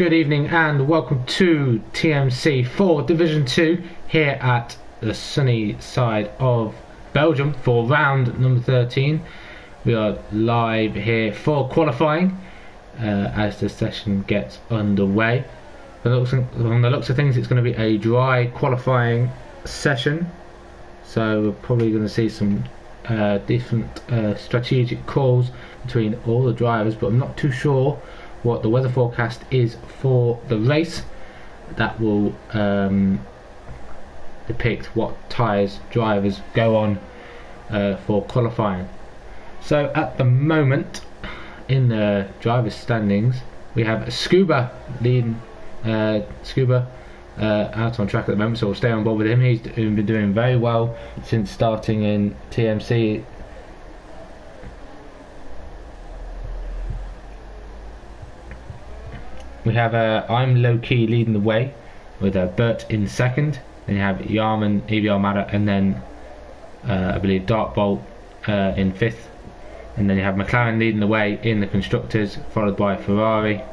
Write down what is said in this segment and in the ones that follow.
good evening and welcome to TMC for Division 2 here at the sunny side of Belgium for round number 13. We are live here for qualifying as the session gets underway. From the looks of things, it's going to be a dry qualifying session, so we're probably going to see some different strategic calls between all the drivers, but I'm not too sure what the weather forecast is for the race. That will depict what tyres drivers go on for qualifying. So at the moment in the drivers standings we have Scuba leading. Scuba out on track at the moment, so we'll stay on board with him. He's been doing very well since starting in TMC. We have I'm Low Key leading the way with Bert in second. Then you have Yarman, Evie Armada, and then I believe Dark Bolt in fifth. And then you have McLaren leading the way in the constructors, followed by Ferrari.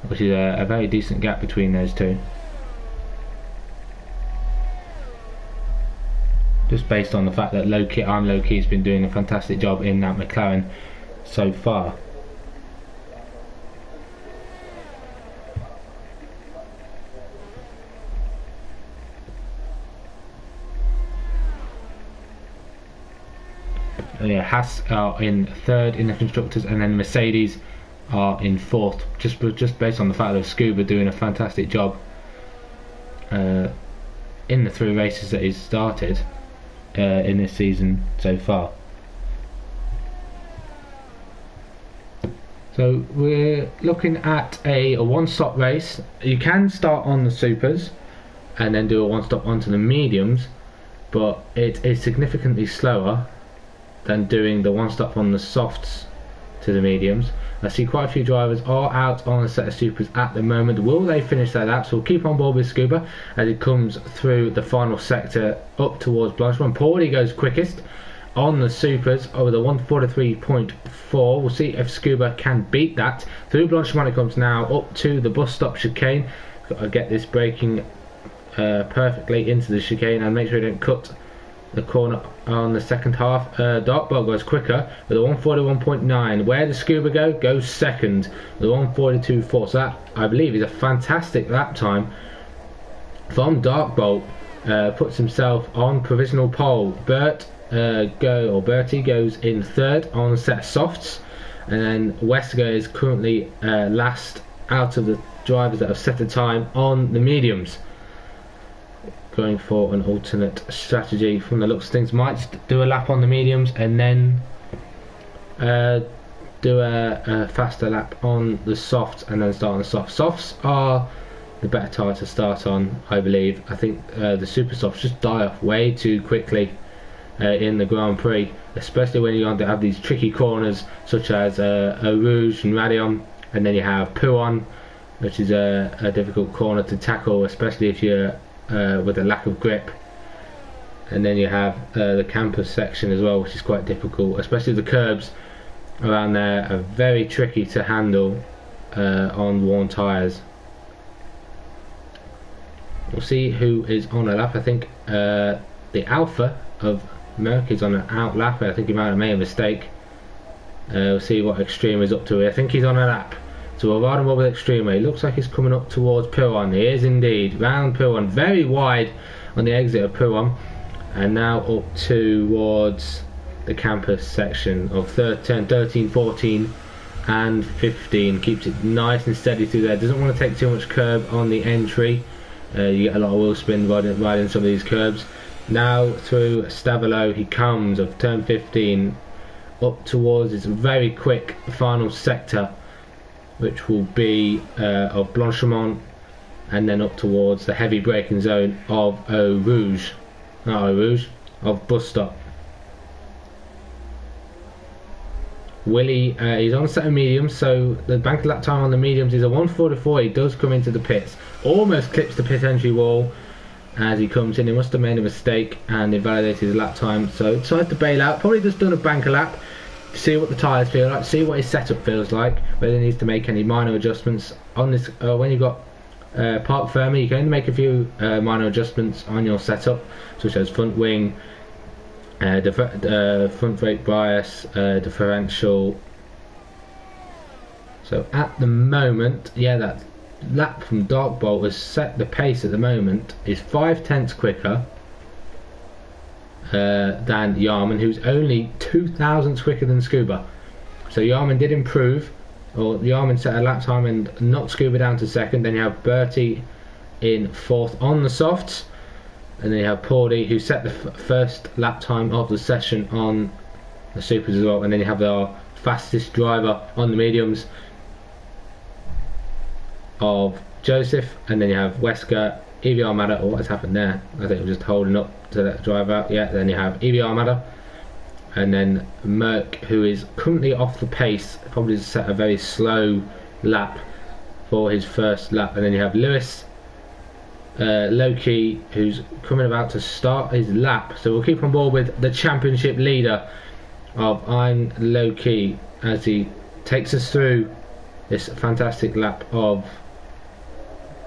Which is a very decent gap between those two. Just based on the fact that I'm Low Key has been doing a fantastic job in that McLaren so far. Yeah, Haas are in third in the constructors, and then Mercedes are in fourth, just based on the fact that Scuba doing a fantastic job in the 3 races that he's started in this season so far. So we're looking at a one-stop race. You can start on the supers and then do a one-stop onto the mediums, but it is significantly slower than doing the one-stop on the softs to the mediums. I see quite a few drivers are out on a set of supers at the moment. Will they finish their laps? We'll keep on board with Scuba as it comes through the final sector up towards Blanchimont. Paulie goes quickest on the supers over the 143.4. We'll see if Scuba can beat that. Through Blanchimont it comes now up to the bus stop chicane. Got to get this braking perfectly into the chicane and make sure you don't cut the corner on the second half. Darkball goes quicker with a 141.9. Where does Scuba go? Goes second with a 142.4. So that, I believe, is a fantastic lap time from Darkbolt. Puts himself on provisional pole. Bertie goes in third on the set of softs, and then Wesker is currently last out of the drivers that have set a time on the mediums. Going for an alternate strategy from the looks of things. Might do a lap on the mediums and then do a faster lap on the softs and then start on the softs. Softs are the better tyre to start on, I believe. I think the super softs just die off way too quickly in the Grand Prix, especially when you're going to have these tricky corners such as Rouge and Radion, and then you have Pouon, which is a difficult corner to tackle, especially if you're with a lack of grip. And then you have the campus section as well, which is quite difficult, especially the curbs around there are very tricky to handle on worn tyres. We'll see who is on a lap. I think the Alpha of Merck is on an out lap. I think he might have made a mistake. We'll see what Extreme is up to here. I think he's on a lap. So we'll ride him over with Extreme. He looks like he's coming up towards Pouon. He is indeed. Round Pouon. Very wide on the exit of Pouon. And now up towards the campus section of 13, 14 and 15. Keeps it nice and steady through there. Doesn't want to take too much curb on the entry. You get a lot of wheel spin riding some of these curbs. Now through Stavelo he comes of turn 15 up towards this very quick final sector, which will be of Blanchimont, and then up towards the heavy braking zone of of Bus Stop. Willie, he's on a set of mediums, so the bank lap time on the mediums is a 144. He does come into the pits, almost clips the pit entry wall as he comes in. He must have made a mistake and invalidated his lap time, so decides to bail out. Probably just done a banker lap see what the tyres feel like, see what his setup feels like, whether he needs to make any minor adjustments on this. When you've got park firmly, you can only make a few minor adjustments on your setup, such as front wing, front brake bias, differential. So at the moment, yeah, that lap from Dark Bolt has set the pace at the moment is 5/10 quicker than Yarman, who's only 2 thousandths quicker than Scuba. So Yarman did improve, or Yarman set a lap time and knocked Scuba down to second. Then you have Bertie in fourth on the softs, and then you have Paulie, who set the first lap time of the session on the supers as well. And then you have our fastest driver on the mediums of Joseph, and then you have Wesker, Evie Armada. Oh, what has happened there? I think we're just holding up to let the drive out. Yeah, then you have Evie Armada, and then Merck, who is currently off the pace, probably set a very slow lap for his first lap. And then you have Lewis, Loki, who's coming about to start his lap. So we'll keep on board with the championship leader of I'm Loki as he takes us through this fantastic lap of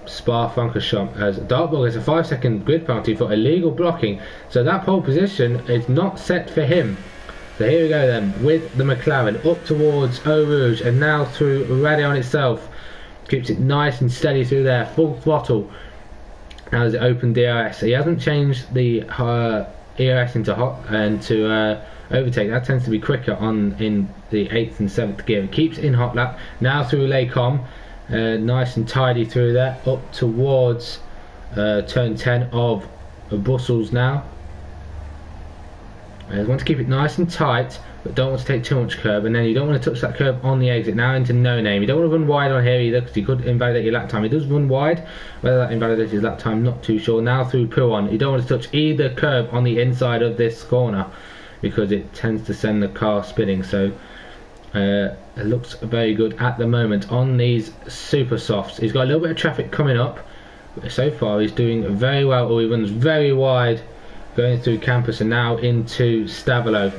Spa-Francorchamps, as Dartbourg has a 5-second grid penalty for illegal blocking. So that pole position is not set for him. So here we go then with the McLaren up towards Eau Rouge, and now through Radion itself. Keeps it nice and steady through there, full throttle. Now as it opened DRS, he hasn't changed the ERS into hot and to overtake. That tends to be quicker on in the 8th and 7th gear. It keeps in hot lap. Now through Les Combes, nice and tidy through there, up towards turn 10 of Brussels now. You want to keep it nice and tight, but don't want to take too much curb, and then you don't want to touch that curb on the exit. Now into No Name. You don't want to run wide on here either, because you could invalidate your lap time. He does run wide, whether that invalidates his lap time, not too sure. Now through Pouon, you don't want to touch either curb on the inside of this corner, because it tends to send the car spinning. So it looks very good at the moment on these super softs. He's got a little bit of traffic coming up, but so far he's doing very well. He runs very wide going through campus, and now into Stavelot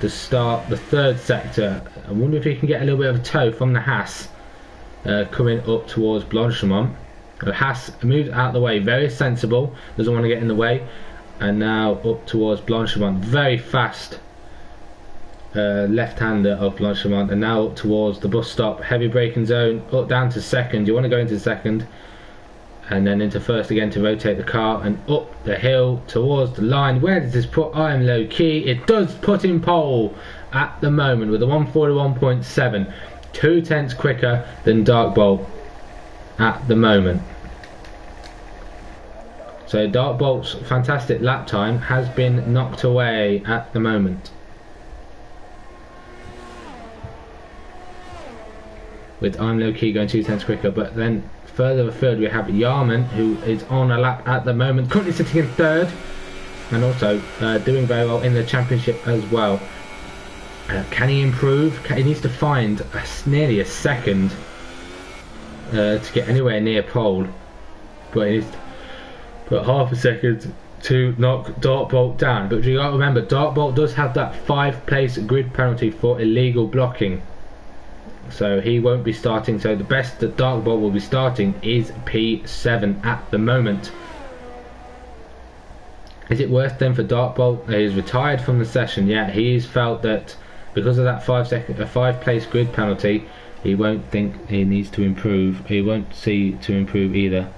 to start the third sector. I wonder if he can get a little bit of a tow from the Haas coming up towards Blanchemont. The Haas moves out of the way, very sensible, doesn't want to get in the way, and now up towards Blanchemont, very fast left-hander of Blanchemont, and now up towards the bus stop, heavy braking zone, up down to second. You want to go into second and then into first again to rotate the car, and up the hill towards the line. Where does this put I'm Low Key? It does put in pole at the moment with a 141.7, 2/10 quicker than Dark Bolt at the moment. So Dark Bolt's fantastic lap time has been knocked away at the moment, with I'm Low Key going 2/10 quicker. But then further afield we have Yarman, who is on a lap at the moment, currently sitting in third, and also doing very well in the championship as well. Can he improve? He needs to find nearly a second to get anywhere near pole, but he needs to put half a second to knock Dark Bolt down. But you got to remember, Dark Bolt does have that 5-place grid penalty for illegal blocking, so he won't be starting. So the best that Dark Bolt will be starting is P7 at the moment. Is it worth then for Dark Bolt? He's retired from the session. Yeah, he's felt that because of that 5-place grid penalty, he won't think he needs to improve. He won't see to improve either.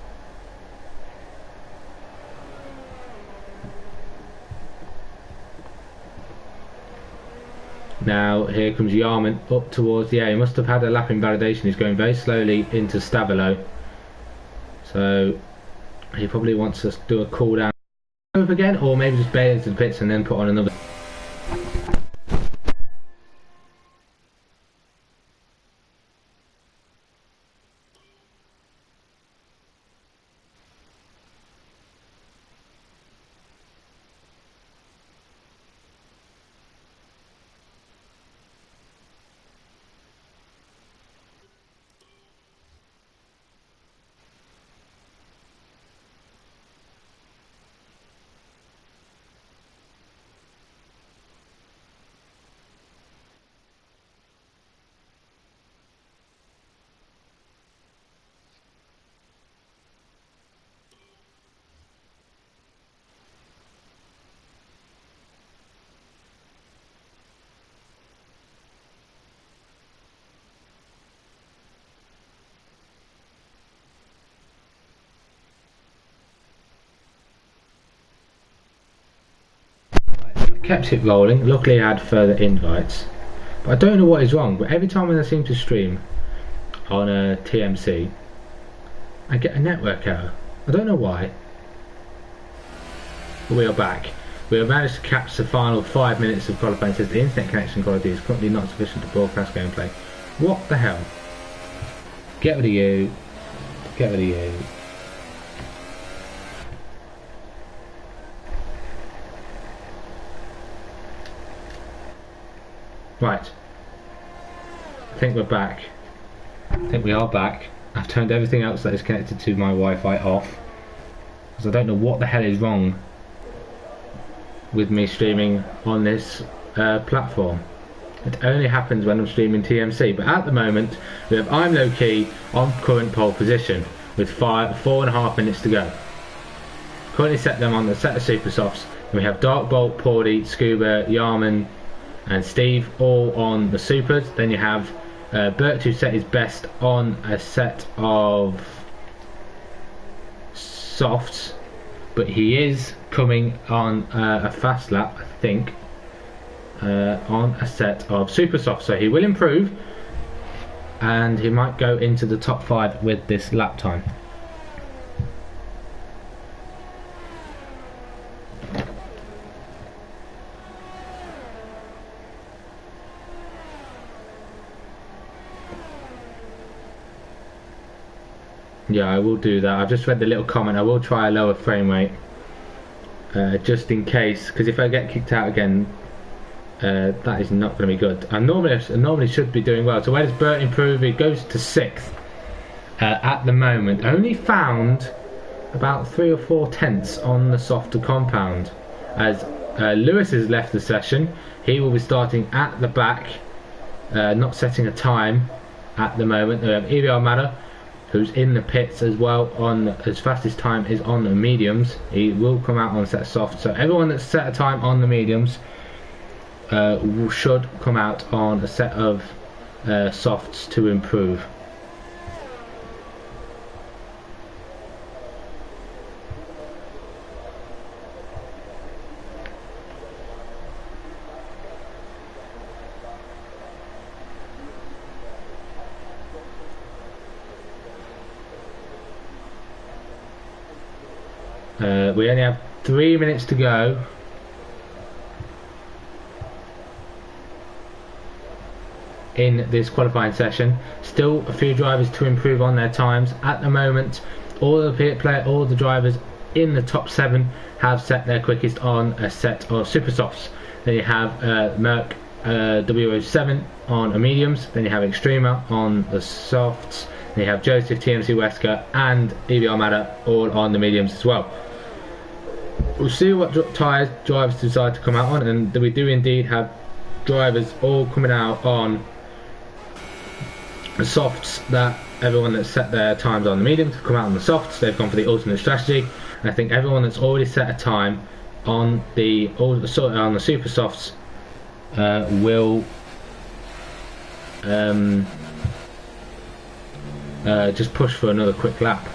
Now here comes Yarman up towards the air. He must have had a lap invalidation. He's going very slowly into Stavelot, so he probably wants to do a cool down again, or maybe just bail into the pits and then put on another. kept it rolling. Luckily I had further invites, but I don't know what is wrong, but every time when I seem to stream on a TMC I get a network error. I don't know why. But we are back. We have managed to catch the final 5 minutes of qualifying. It says the internet connection quality is currently not sufficient to broadcast gameplay. What the hell? Get rid of you. Get rid of you. Right. I think we're back. I think we are back. I've turned everything else that is connected to my Wi-Fi off, because I don't know what the hell is wrong with me streaming on this platform. It only happens when I'm streaming TMC, but at the moment we have I'm Low Key on current pole position with 4.5 minutes to go. Currently set them on the set of Super Softs, and we have Dark Bolt, Paulie, Scuba, Yarman and Steve all on the Supers. Then you have Bert, who set his best on a set of softs, but he is coming on a fast lap, I think, on a set of super softs, so he will improve and he might go into the top 5 with this lap time. Yeah, I will do that. I've just read the little comment. I will try a lower frame rate, just in case, because if I get kicked out again, that is not going to be good. I normally should be doing well. So where does Bert improve? He goes to 6th at the moment. Only found about 3 or 4 tenths on the softer compound. As Lewis has left the session, he will be starting at the back, not setting a time at the moment. We have Evie Armada, who's in the pits as well on his fastest time is on the mediums. He will come out on set soft, so everyone that's set a time on the mediums should come out on a set of softs to improve. We only have 3 minutes to go. In this qualifying session, still a few drivers to improve on their times. At the moment, all the drivers in the top 7 have set their quickest on a set of super softs. Then you have Merck W07 on a mediums. Then you have Extrema on the softs. Then you have Joseph TMC Wesker and Evie Armada all on the mediums as well. We'll see what tyres drivers decide to come out on, and we do indeed have drivers all coming out on the softs. That everyone that's set their times on the medium to come out on the softs, they've gone for the alternate strategy. And I think everyone that's already set a time on the super softs will just push for another quick lap.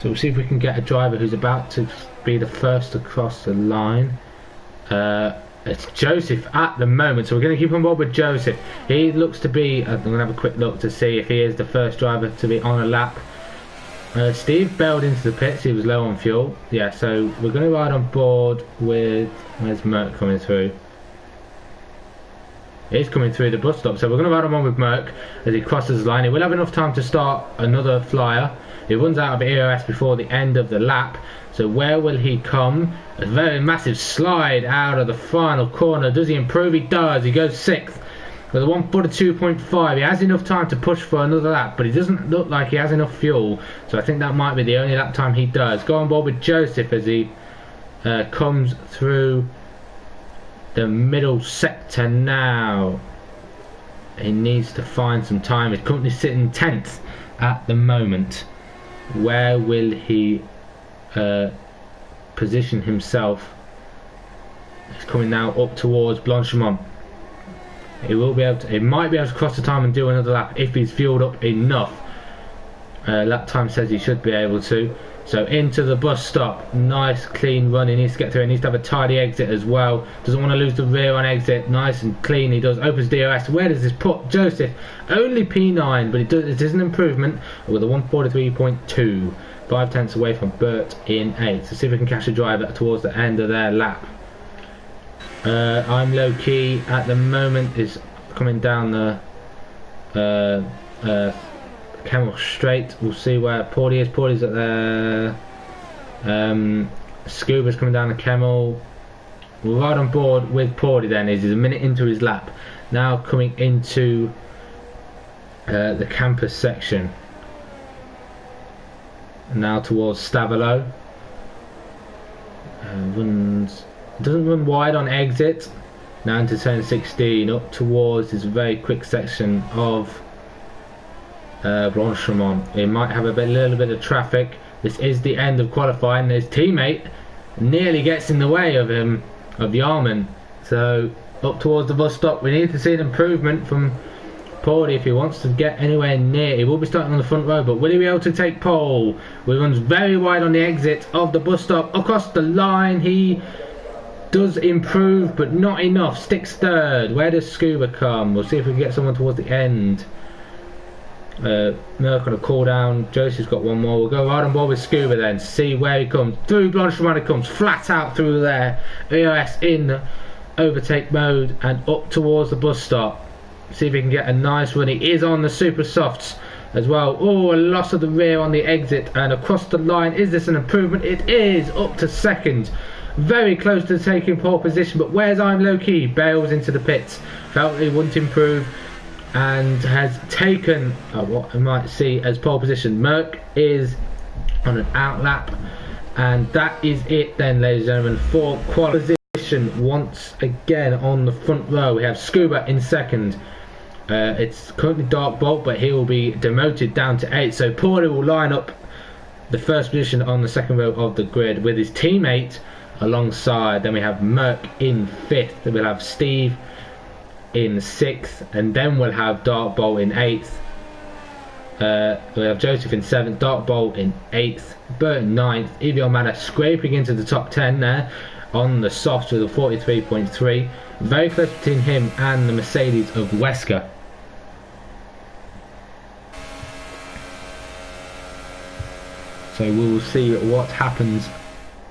So we'll see if we can get a driver who's about to be the first across the line. It's Joseph at the moment, so we're going to keep on board with Joseph. He looks to be, I'm going to have a quick look to see if he is the first driver to be on a lap. Steve bailed into the pits, he was low on fuel. Yeah, so we're going to ride on board with, where's Merck coming through? He's coming through the bus stop, so we're going to ride on board with Merck as he crosses the line. He will have enough time to start another flyer. He runs out of EOS before the end of the lap, so where will he come? A very massive slide out of the final corner. Does he improve? He does. He goes 6th with a 1:42.5. He has enough time to push for another lap, but he doesn't look like he has enough fuel, so I think that might be the only lap time he does. Go on board with Joseph as he comes through the middle sector now. He needs to find some time. He's currently sitting 10th at the moment. Where will he position himself. He's coming now up towards Blanchimont. He will be able to, he might be able to cross the time and do another lap if he's fueled up enough. Lap time says he should be able to. So into the bus stop, nice clean run, he needs to get through, he needs to have a tidy exit as well, doesn't want to lose the rear on exit, nice and clean he does, opens DRS, where does this put Joseph? Only P9, but it is an improvement with a 143.2, 5 tenths away from Bert in 8th. So see if we can catch a driver towards the end of their lap. I'm low key at the moment, is coming down the Camel straight. We'll see where Porty is. Porty's at there. Scuba's coming down the Camel. We're right on board with Porty then. He's a minute into his lap. Now coming into the campus section. Now towards Stavelo. Doesn't run wide on exit. Now into turn 16. Up towards this very quick section of Blanchimont. It might have a little bit of traffic. This is the end of qualifying. His teammate nearly gets in the way of him, of Yarman. So up towards the bus stop, we need to see an improvement from Porty if he wants to get anywhere near. He will be starting on the front row, but will he be able to take pole? He runs very wide on the exit of the bus stop. Across the line, he does improve, but not enough. Sticks third. Where does Scuba come? We'll see if we can get someone towards the end. Merck on a cool down. Josie's got one more. We'll go right on board with Scuba then. See where he comes. Through Blanchimont he comes. Flat out through there. EOS in overtake mode and up towards the bus stop. See if he can get a nice run. He is on the super softs as well. Oh, a loss of the rear on the exit and across the line. Is this an improvement? It is. Up to second. Very close to taking pole position, but where's I'm low key? Bails into the pits. Felt he wouldn't improve and has taken what I might see as pole position. Merck is on an out lap, and that is it then, ladies and gentlemen, for quality position once again on the front row. We have Scuba in second. It's currently Dark Bolt, but he will be demoted down to 8th. So Porter will line up the first position on the second row of the grid with his teammate alongside. Then we have Merck in 5th. Then we'll have Steve in 6th, and then we'll have Dark Bolt in 8th. We'll have Joseph in 7th, Dark Bolt in 8th, Bert in 9th, Evie Almada scraping into the top 10 there on the softs with a 43.3. Very close between him and the Mercedes of Wesker. So we will see what happens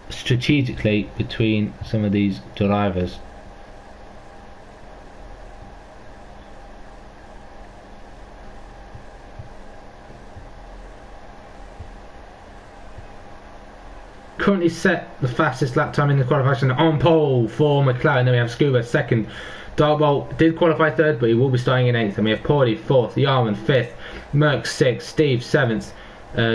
strategically between some of these drivers. Currently set the fastest lap time in the qualification on pole for McLaren. Then we have Scuba second. Darbolt did qualify third, but he will be starting in 8th. And we have Porty 4th, Yarman 5th, Merck 6th, Steve 7th,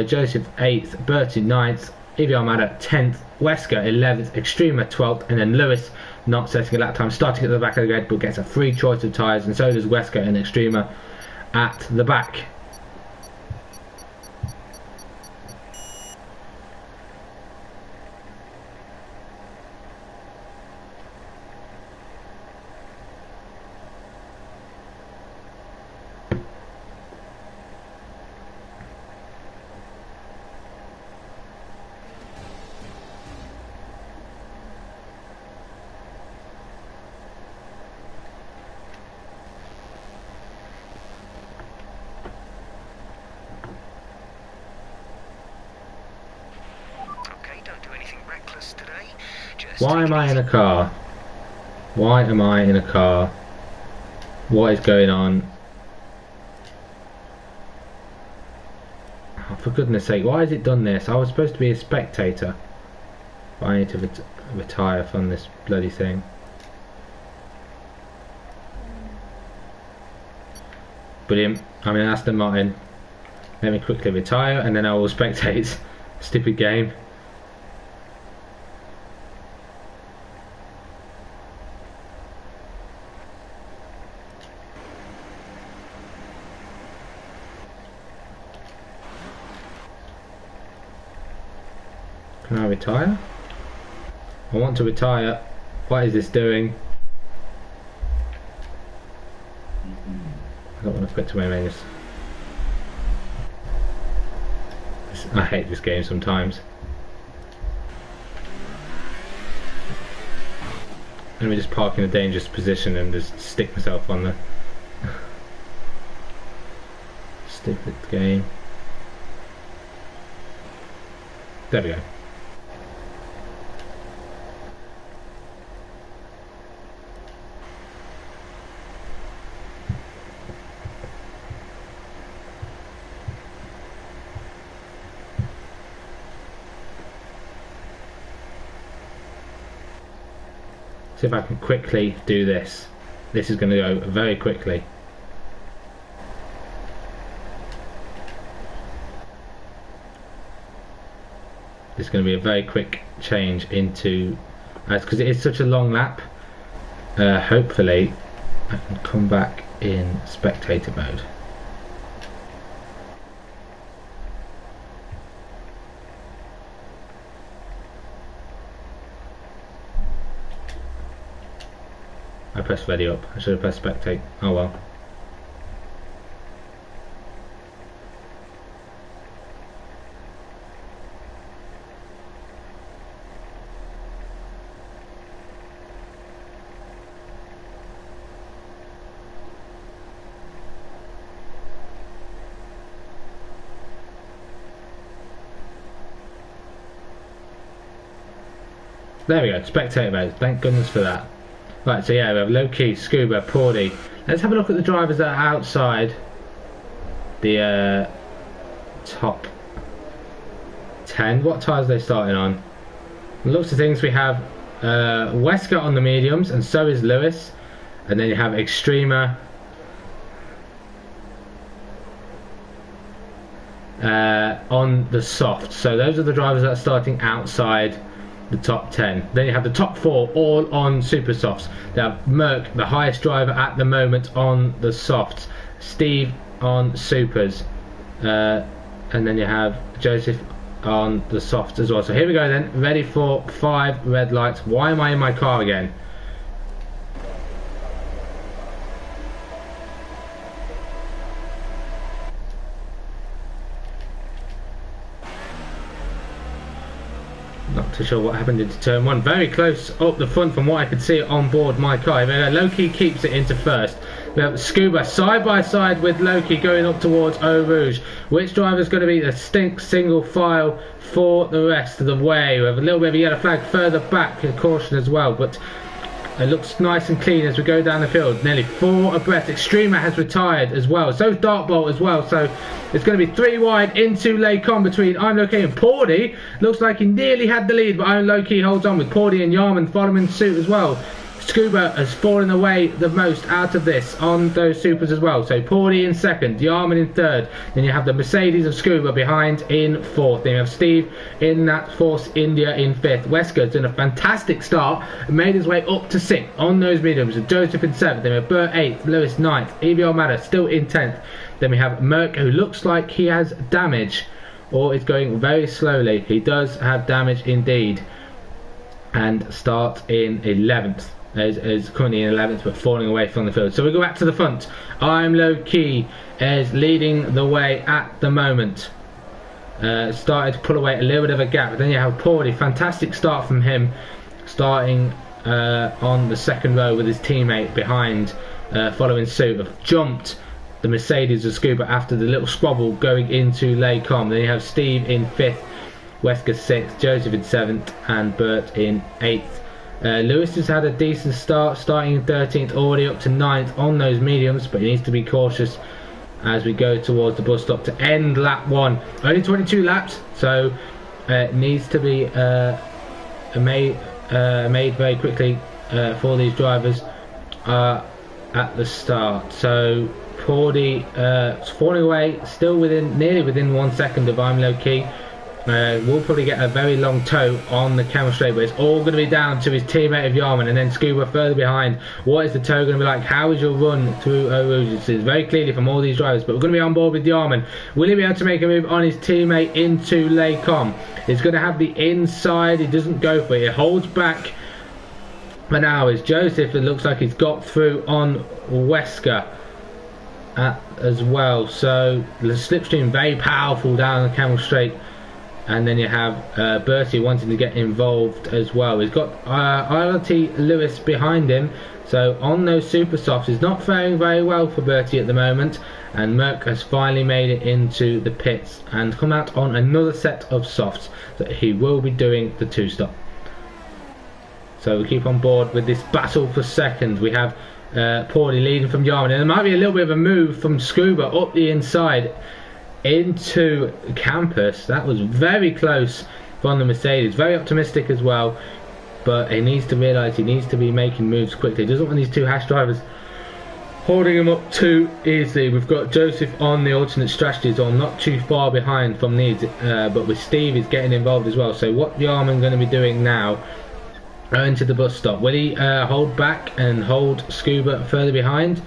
Joseph 8th, Bertie 9th, Evie Almada 10th, Wesker 11th, Extrema 12th, and then Lewis not setting a lap time, starting at the back of the grid, but gets a free choice of tyres, and so does Wesker and Extrema at the back. Why am I in a car? Why am I in a car? What is going on? Oh, for goodness sake, why has it done this? I was supposed to be a spectator. I need to retire from this bloody thing. Brilliant. I'm in Aston Martin. Let me quickly retire and then I will spectate. Stupid game. Can I retire? I want to retire. What is this doing? I don't want to quit to my menus. I hate this game sometimes. Let me just park in a dangerous position and just stick myself on the stupid game. There we go. See if I can quickly do this. This is going to go very quickly. It's going to be a very quick change into, because it is such a long lap. Hopefully I can come back in spectator mode. I pressed ready up. I should have pressed spectate. Oh well. There we go, spectator mode. Thank goodness for that. Right, so yeah, we have Loki, Scuba, Pordy. Let's have a look at the drivers that are outside the top 10. What tyres are they starting on? Looks of things, we have Wesker on the mediums, and so is Lewis. And then you have Extremer on the soft. So those are the drivers that are starting outside the top 10. Then you have the top 4 all on super softs. They have Merck, the highest driver at the moment, on the softs, Steve on supers, and then you have Joseph on the softs as well. So here we go then, ready for 5 red lights. Why am I in my car again? Not too sure what happened into turn 1. Very close up the front from what I could see on board my car. Loki keeps it into first. We have Scuba side by side with Loki going up towards Eau Rouge. Which driver is going to be the single file for the rest of the way? We have a little bit of a yellow flag further back, a caution as well, but it looks nice and clean as we go down the field. Nearly 4 abreast. Extremer has retired as well. So Dartbolt as well. So it's going to be 3 wide into Laycon between I'm Loki and Pordy. Looks like he nearly had the lead, but I'm Loki holds on with Pordy and Yarman following suit as well. Scuba has fallen away the most out of this on those supers as well. So Pordy in second, Yarman in third. Then you have the Mercedes of Scuba behind in fourth. Then you have Steve in that Force India in fifth. Wesker's done a fantastic start and made his way up to sixth on those mediums. With Joseph in seventh. Then we have Burt eighth, Lewis ninth, Evie Almada still in 10th. Then we have Merck, who looks like he has damage or is going very slowly. He does have damage indeed, and starts in 11th. Is currently in 11th but falling away from the field. So we go back to the front. I'm Low-Key is leading the way at the moment. Started to pull away a little bit of a gap, but then you have Pordy. Fantastic start from him, starting on the second row with his teammate behind, following suit. Jumped the Mercedes of Scuba after the little squabble going into Laycom. Then you have Steve in 5th, Wesker 6th, Joseph in 7th, and Burt in 8th. Lewis has had a decent start, starting in 13th, already up to 9th on those mediums, but he needs to be cautious as we go towards the bus stop to end lap 1. Only 22 laps, so it needs to be made very quickly for these drivers at the start. So Pordy falling away, still nearly within 1 second of I'm Low-Key. We'll probably get a very long tow on the camel straight, but it's all going to be down to his teammate of Yarman, and then Scuba further behind. What is the tow going to be like? How is your run through Eau Rouge? It's very clearly from all these drivers, but we're going to be on board with Yarman. Will he be able to make a move on his teammate into Les Combes? He's going to have the inside. He doesn't go for it. He holds back. But now it's Joseph. It looks like he's got through on Wesker as well. So the slipstream very powerful down the camel straight. And then you have Bertie wanting to get involved as well. He's got ILT Lewis behind him. So on those super softs, he's not faring very well for Bertie at the moment. And Merck has finally made it into the pits and come out on another set of softs that he will be doing the 2-stop. So we keep on board with this battle for second. We have Paulie leading from Yarman. And there might be a little bit of a move from Scuba up the inside into Campus. That was very close from the Mercedes. Very optimistic as well, but he needs to realise he needs to be making moves quickly. He doesn't want these two Haas drivers holding him up too easily. We've got Joseph on the alternate strategies, or not too far behind from these, but with Steve is getting involved as well. So what Yarman going to be doing now, going to the bus stop, will he hold back and hold Scuba further behind?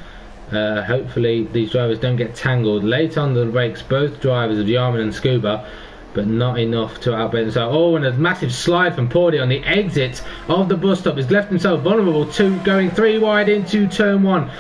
Hopefully these drivers don't get tangled. Late on the brakes, both drivers of Yarman and Scuba, but not enough to outbid themselves. Oh, and a massive slide from Pordy on the exit of the bus stop. Has left himself vulnerable to going 3 wide into turn 1.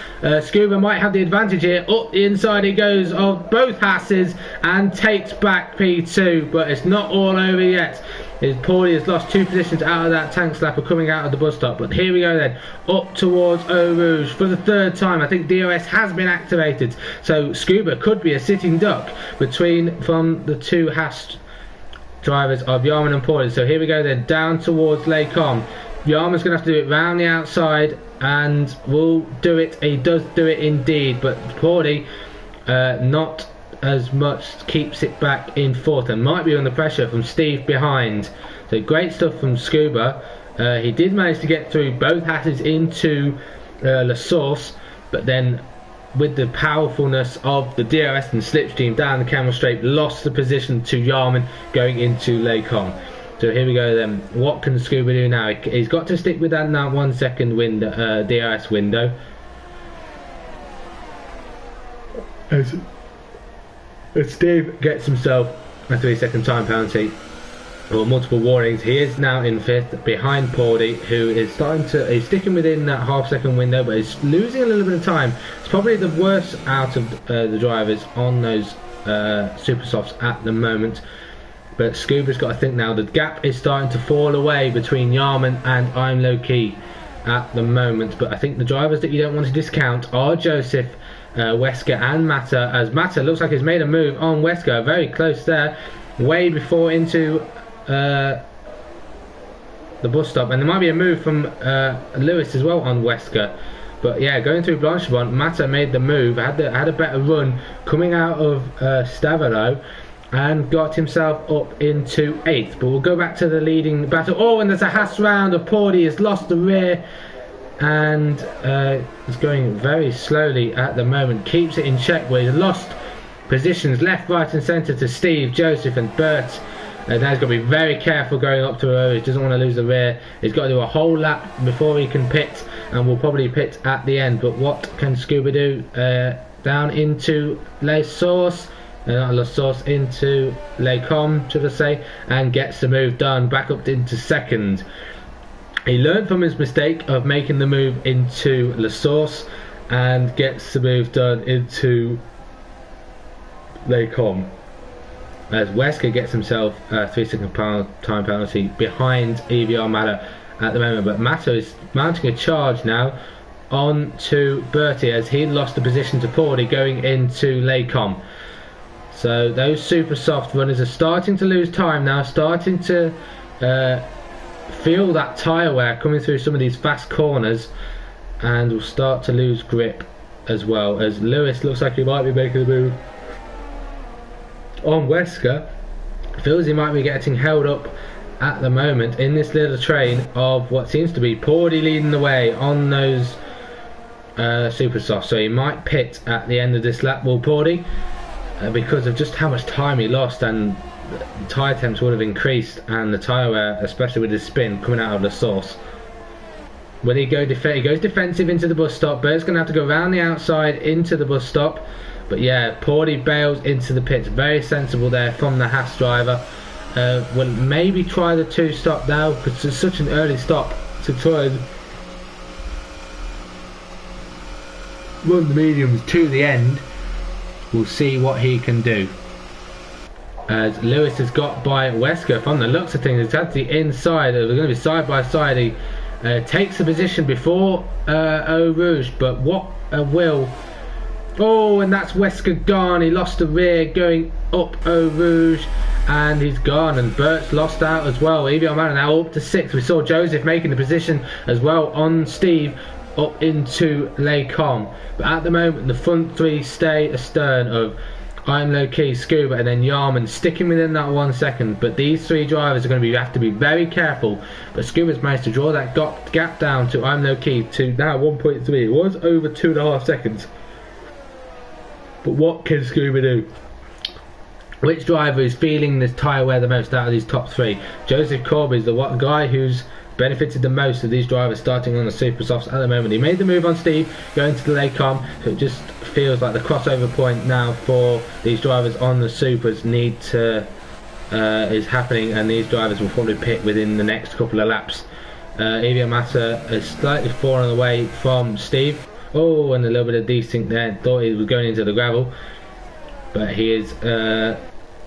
Scuba might have the advantage here. Up the inside he goes of both Hasses and takes back P2, but it's not all over yet. Paulie has lost 2 positions out of that tank slapper coming out of the bus stop. But here we go then, up towards Eau Rouge for the 3rd time. I think DOS has been activated, so Scuba could be a sitting duck from the 2 Haas drivers of Yarman and Paulie. So here we go then, down towards Les Combes. Yarman's going to have to do it round the outside, and will do it. He does do it indeed, but Paulie not as much, keeps it back in 4th and might be under pressure from Steve behind. So great stuff from Scuba. He did manage to get through both Hasses into La Source, but then with the powerfulness of the DRS and slipstream down the camel straight, lost the position to Yarman going into Les Combes. So here we go then. What can Scuba do now? He's got to stick with that 1 second window, DRS window. Steve gets himself a 3-second time penalty, or multiple warnings. He is now in 5th behind Paulie, who is he's sticking within that half-second window, but he's losing a little bit of time. It's probably the worst out of the drivers on those super softs at the moment. But Scuba's got to think now. The gap is starting to fall away between Yarman and I'm Low Key at the moment. But I think the drivers that you don't want to discount are Joseph, Wesker and Mata, as Mata looks like he's made a move on Wesker, very close there, way before into the bus stop, and there might be a move from Lewis as well on Wesker. But yeah, going through Blanchemont, Mata made the move, had a better run coming out of Stavelo, and got himself up into 8th. But we'll go back to the leading battle. Oh, and there's a Haas round of Paulie, has lost the rear, and is going very slowly at the moment. Keeps it in check where he's lost positions left, right and centre to Steve, Joseph and Bert. Now he's got to be very careful going up to her. He doesn't want to lose the rear. He's got to do a whole lap before he can pit, and will probably pit at the end. But what can Scuba do? Down into Les Source, not La Source, into Les Combes, should I say, and gets the move done back up into 2nd. He learned from his mistake of making the move into La Source and gets the move done into Les Combes, as Wesker gets himself a 3-second time penalty behind EVR Mata at the moment. But Mata is mounting a charge now on to Bertie, as he lost the position to Paulie going into Les Combes. So those super soft runners are starting to lose time now, starting to feel that tyre wear coming through some of these fast corners, and will start to lose grip as well, as Lewis looks like he might be making the move on Wesker. Feels he might be getting held up at the moment in this little train of what seems to be Paulie leading the way on those super soft. So he might pit at the end of this lap, will Paulie, because of just how much time he lost and the tyre temps would have increased, and the tyre wear, especially with his spin coming out of the source. Will he go he goes defensive into the bus stop. Bert's going to have to go around the outside into the bus stop. But yeah, Paulie bails into the pits. Very sensible there from the Haas driver. Will maybe try the 2-stop now, because it's such an early stop to try and run the mediums to the end. We'll see what he can do. As Lewis has got by Wesker from the looks of things. It's at the inside. They're going to be side by side. He takes a position before Eau Rouge, but what a will. Oh, and that's Wesker gone. He lost the rear going up Eau Rouge, and he's gone. And Bert's lost out as well. Evie Almada now up to 6th. We saw Joseph making the position as well on Steve up into Les Combes. But at the moment, the front three stay astern of I'm Low Key, Scuba, and then Yarman sticking within that 1 second. But these three drivers are going to have to be very careful. But Scuba's managed to draw that gap down to I'm Low Key to now 1.3. It was over 2.5 seconds. But what can Scuba do? Which driver is feeling this tyre wear the most out of these top three? Joseph Corby is the guy who's benefited the most of these drivers starting on the super softs at the moment. He made the move on Steve going to the Les Combes, so it just feels like the crossover point now for these drivers on the supers is happening, and these drivers will probably pit within the next couple of laps. Evie Massa has slightly fallen away from Steve. Oh, and a little bit of desync there. Thought he was going into the gravel, but he is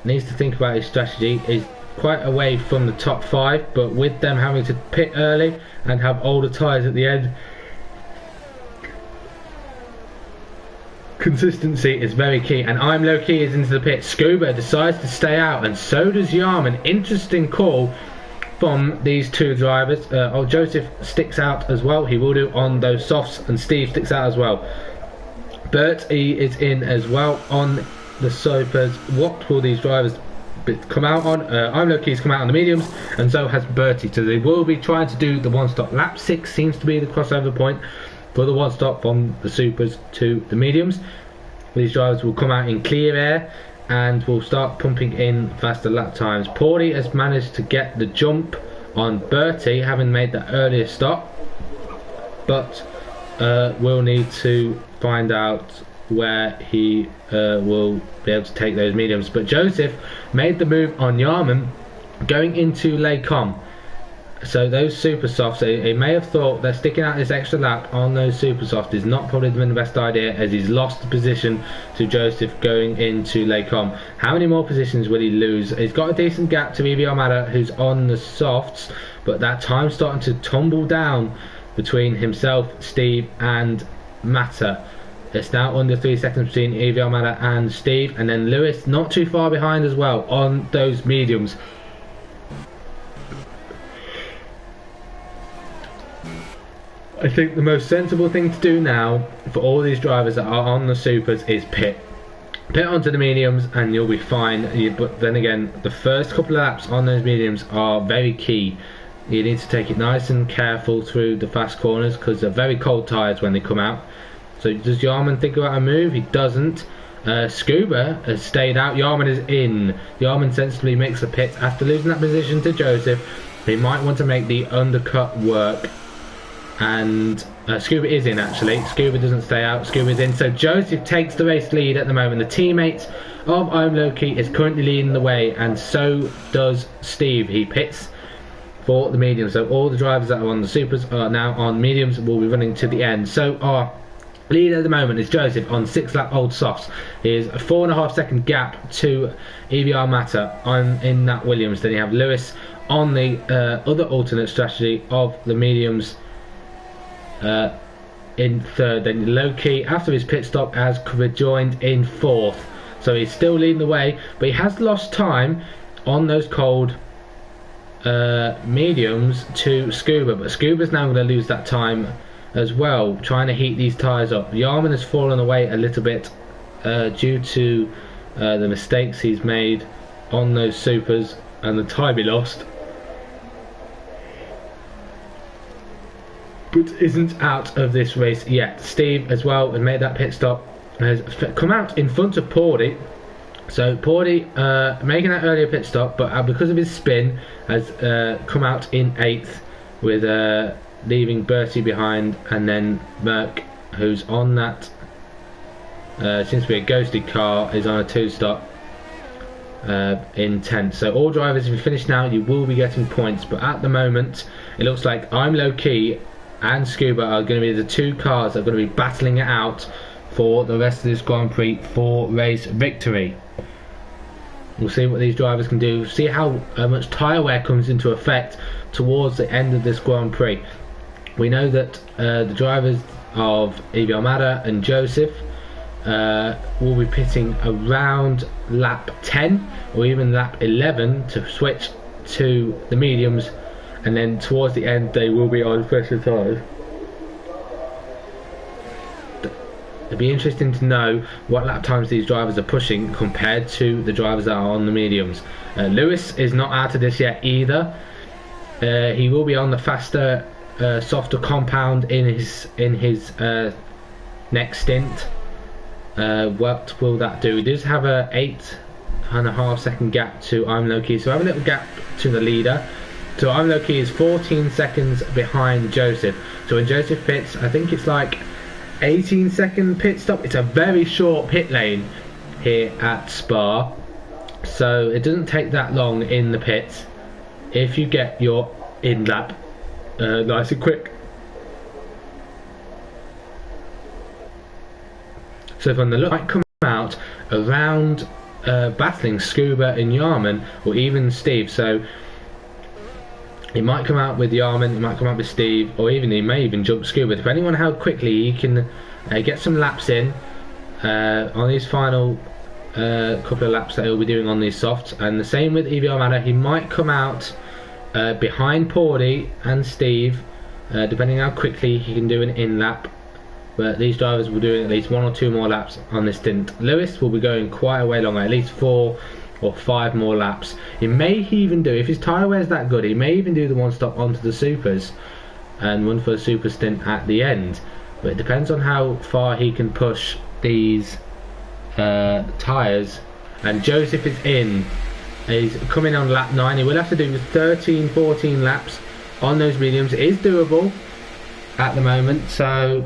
needs to think about his strategy. He's quite away from the top 5, but with them having to pit early and have older tyres at the end, consistency is very key. And I'm Low Key is into the pit. Scuba decides to stay out, and so does Yarman. Interesting call from these two drivers. Joseph sticks out as well. He will do on those softs, and Steve sticks out as well. Bert he is in as well on the supers. What will these drivers come out on? I'm Low Key's come out on the mediums, and so has Bertie. So they will be trying to do the one stop. Lap 6 seems to be the crossover point for the one stop from the supers to the mediums. These drivers will come out in clear air and will start pumping in faster lap times. Paulie has managed to get the jump on Bertie, having made the earlier stop, but we'll need to find out where he will be able to take those mediums. But Joseph made the move on Yarman going into Les Combes. So those super softs, he may have thought that sticking out this extra lap on those super softs is not probably been the best idea, as he's lost the position to Joseph going into Les Combes. How many more positions will he lose? He's got a decent gap to Evie Almada, who's on the softs, but that time's starting to tumble down between himself, Steve and Mata. It's now under 3 seconds between Evie Almada and Steve, and then Lewis not too far behind as well on those mediums. I think the most sensible thing to do now for all these drivers that are on the supers is pit onto the mediums, and you'll be fine. But then again, the first couple of laps on those mediums are very key. You need to take it nice and careful through the fast corners, because they're very cold tyres when they come out. So does Yarman think about a move? He doesn't. Scuba has stayed out. Yarman is in. Yarman sensibly makes a pit after losing that position to Joseph. He might want to make the undercut work. And Scuba is in, actually. Scuba doesn't stay out. Scuba's in. So Joseph takes the race lead at the moment. The teammates of I'm Low Key is currently leading the way, and so does Steve. He pits for the mediums. So all the drivers that are on the supers are now on mediums, will be running to the end. So our leader at the moment is Joseph on 6-lap old softs. He is a 4.5 second gap to Evie Almada in that Williams. Then you have Lewis on the other alternate strategy of the mediums in third. Then Low Key, after his pit stop, has rejoined in fourth. So he's still leading the way, but he has lost time on those cold mediums to Scuba. But Scuba's now going to lose that time as well, trying to heat these tyres up. Yarman has fallen away a little bit due to the mistakes he's made on those supers and the time he lost, but isn't out of this race yet. Steve as well has made that pit stop, has come out in front of Paulie So Porty making that earlier pit stop, but because of his spin, has come out in 8th with leaving Bertie behind, and then Merck, who's on that seems to be a ghosted car, is on a 2-stop in 10th. So all drivers, if you finish now, you will be getting points, but at the moment it looks like I'm Low Key and Scuba are going to be the 2 cars that are going to be battling it out for the rest of this Grand Prix for race victory. We'll see what these drivers can do, see how much tyre wear comes into effect towards the end of this Grand Prix. We know that the drivers of Evie Almada and Joseph will be pitting around lap 10 or even lap 11 to switch to the mediums, and then towards the end they will be on fresher tyres. It'll be interesting to know what lap times these drivers are pushing compared to the drivers that are on the mediums. Lewis is not out of this yet either. He will be on the faster, softer compound in his next stint. What will that do? He does have a 8.5 second gap to I'm Low Key, so I have a little gap to the leader. So I'm Low Key is 14 seconds behind Joseph. So when Joseph pits, I think it's like 18-second pit stop. It's a very short pit lane here at Spa, so it doesn't take that long in the pits if you get your in lap nice and quick. So from the look, might come out around battling Scuba and Yarman, or even Steve. So he might come out with Yarman, he might come out with Steve, or even he may even jump Scuba, depending on how quickly he can get some laps in on these final couple of laps that he'll be doing on these softs. And the same with Evie Almada, he might come out behind Porty and Steve, depending how quickly he can do an in lap. But these drivers will do at least 1 or 2 more laps on this stint. Lewis will be going quite a way longer, at least 4 or 5 more laps. He may even do, if his tyre wear is that good, he may even do the 1 stop onto the supers and run for a super stint at the end. But it depends on how far he can push these tyres. And Joseph is in. He's coming on lap 9. He will have to do 13-14 laps on those mediums. It is doable at the moment, so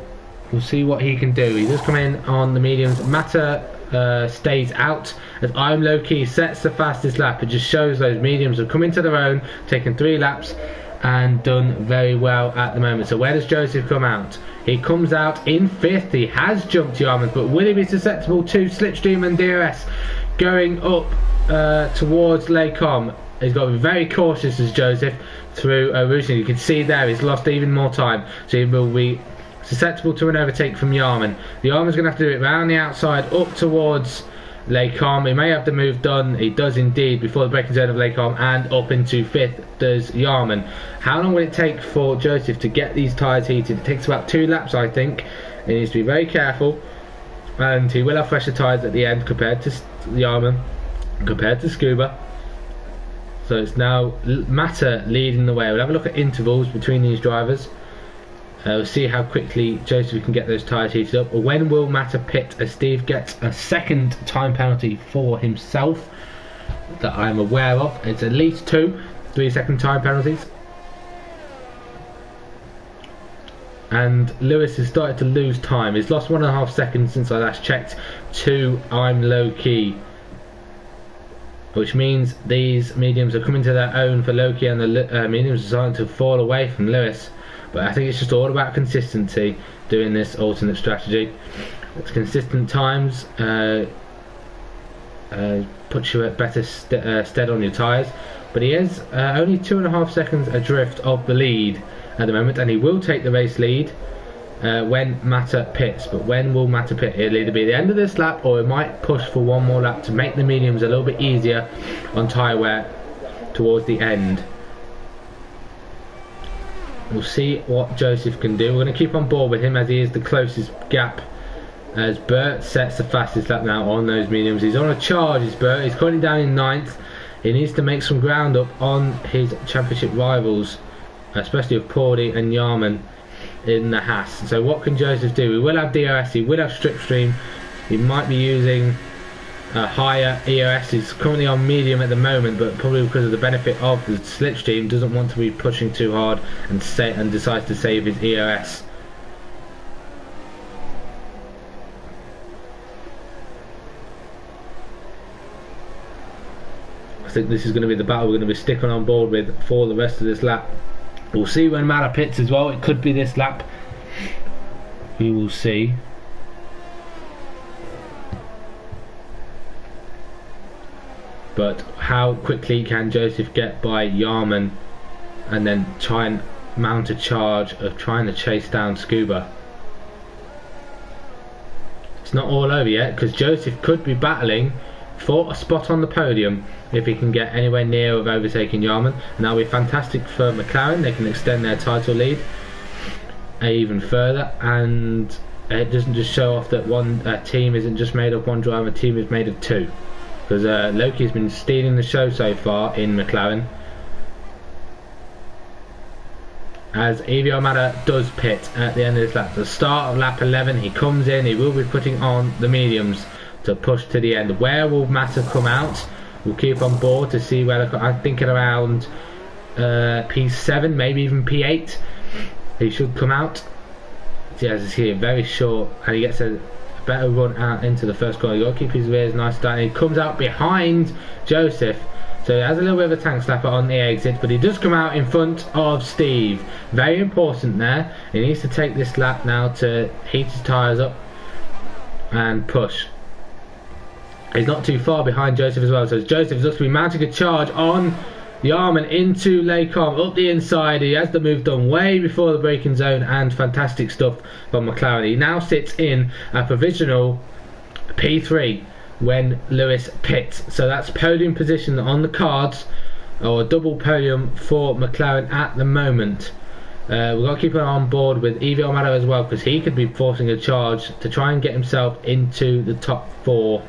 we'll see what he can do. He does come in on the mediums. Mata stays out as I'm Low Key sets the fastest lap. It just shows those mediums have come into their own, taken 3 laps and done very well at the moment. So where does Joseph come out? He comes out in 5th. He has jumped Yarmouth, but will he be susceptible to Slipstream and DRS going up towards Lacombe? He's got to be very cautious as Joseph through Roosing. You can see there he's lost even more time, so he will be susceptible to an overtake from Yarman. The Yarman's going to have to do it round the outside up towards Lacombe. He may have the move done. He does indeed before the braking zone of Lacombe, and up into 5th does Yarman. How long will it take for Joseph to get these tyres heated? It takes about 2 laps, I think. He needs to be very careful, and he will have fresher tyres at the end compared to Yarman, compared to Scuba. So it's now Mata leading the way. We'll have a look at intervals between these drivers. We'll see how quickly Joseph can get those tyres heated up. When will Mata pit as Steve gets a 2nd time penalty for himself that I'm aware of? It's at least 2 3-second time penalties. And Lewis has started to lose time. He's lost 1.5 seconds since I last checked to I'm Low Key, which means these mediums are coming to their own for Low Key, and the mediums are starting to fall away from Lewis. But I think it's just all about consistency doing this alternate strategy. It's consistent times puts you at better stead on your tyres. But he is only 2.5 seconds adrift of the lead at the moment, and he will take the race lead when Mata pits. But when will Mata pit? It'll either be the end of this lap, or it might push for 1 more lap to make the mediums a little bit easier on tyre wear towards the end. We'll see what Joseph can do. We're going to keep on board with him as he is the closest gap, as Bert sets the fastest lap now on those mediums. He's on a charge, is Bert. He's currently down in 9th. He needs to make some ground up on his championship rivals, especially of Porty and Yarman in the Haas. So what can Joseph do? He will have DRS, he will have Slipstream. He might be using higher EOS. He's currently on medium at the moment, but probably because of the benefit of the slipstream, doesn't want to be pushing too hard and decides to save his EOS. I think this is going to be the battle we're going to be sticking on board with for the rest of this lap. We'll see when Mata pits as well. It could be this lap. We will see. But how quickly can Joseph get by Yarman and then try and mount a charge of trying to chase down Scuba? It's not all over yet, because Joseph could be battling for a spot on the podium if he can get anywhere near of overtaking Yarman, and that will be fantastic for McLaren. They can extend their title lead even further, and it doesn't just show off that one team isn't just made of one driver, a team is made of two, because Loki's been stealing the show so far in McLaren. As Evio Mata does pit at the end of this lap, the start of lap 11, he comes in, he will be putting on the mediums to push to the end. Where will Mata come out? We'll keep on board to see where I'm thinking around P7, maybe even P8 he should come out. Yeah, as you see, very short, and he gets a better run out into the first corner. You've got to keep his rears nice down. He comes out behind Joseph, so he has a little bit of a tank slapper on the exit, but he does come out in front of Steve. Very important there. He needs to take this lap now to heat his tyres up and push. He's not too far behind Joseph as well, so Joseph looks to be mounting a charge on Yarman into Lecom up the inside. He has the move done way before the braking zone, and fantastic stuff from McLaren. He now sits in a provisional P3 when Lewis pits, so that's podium position on the cards, or a double podium for McLaren at the moment. We've got to keep an eye on board with Evio Mata as well, because he could be forcing a charge to try and get himself into the top 4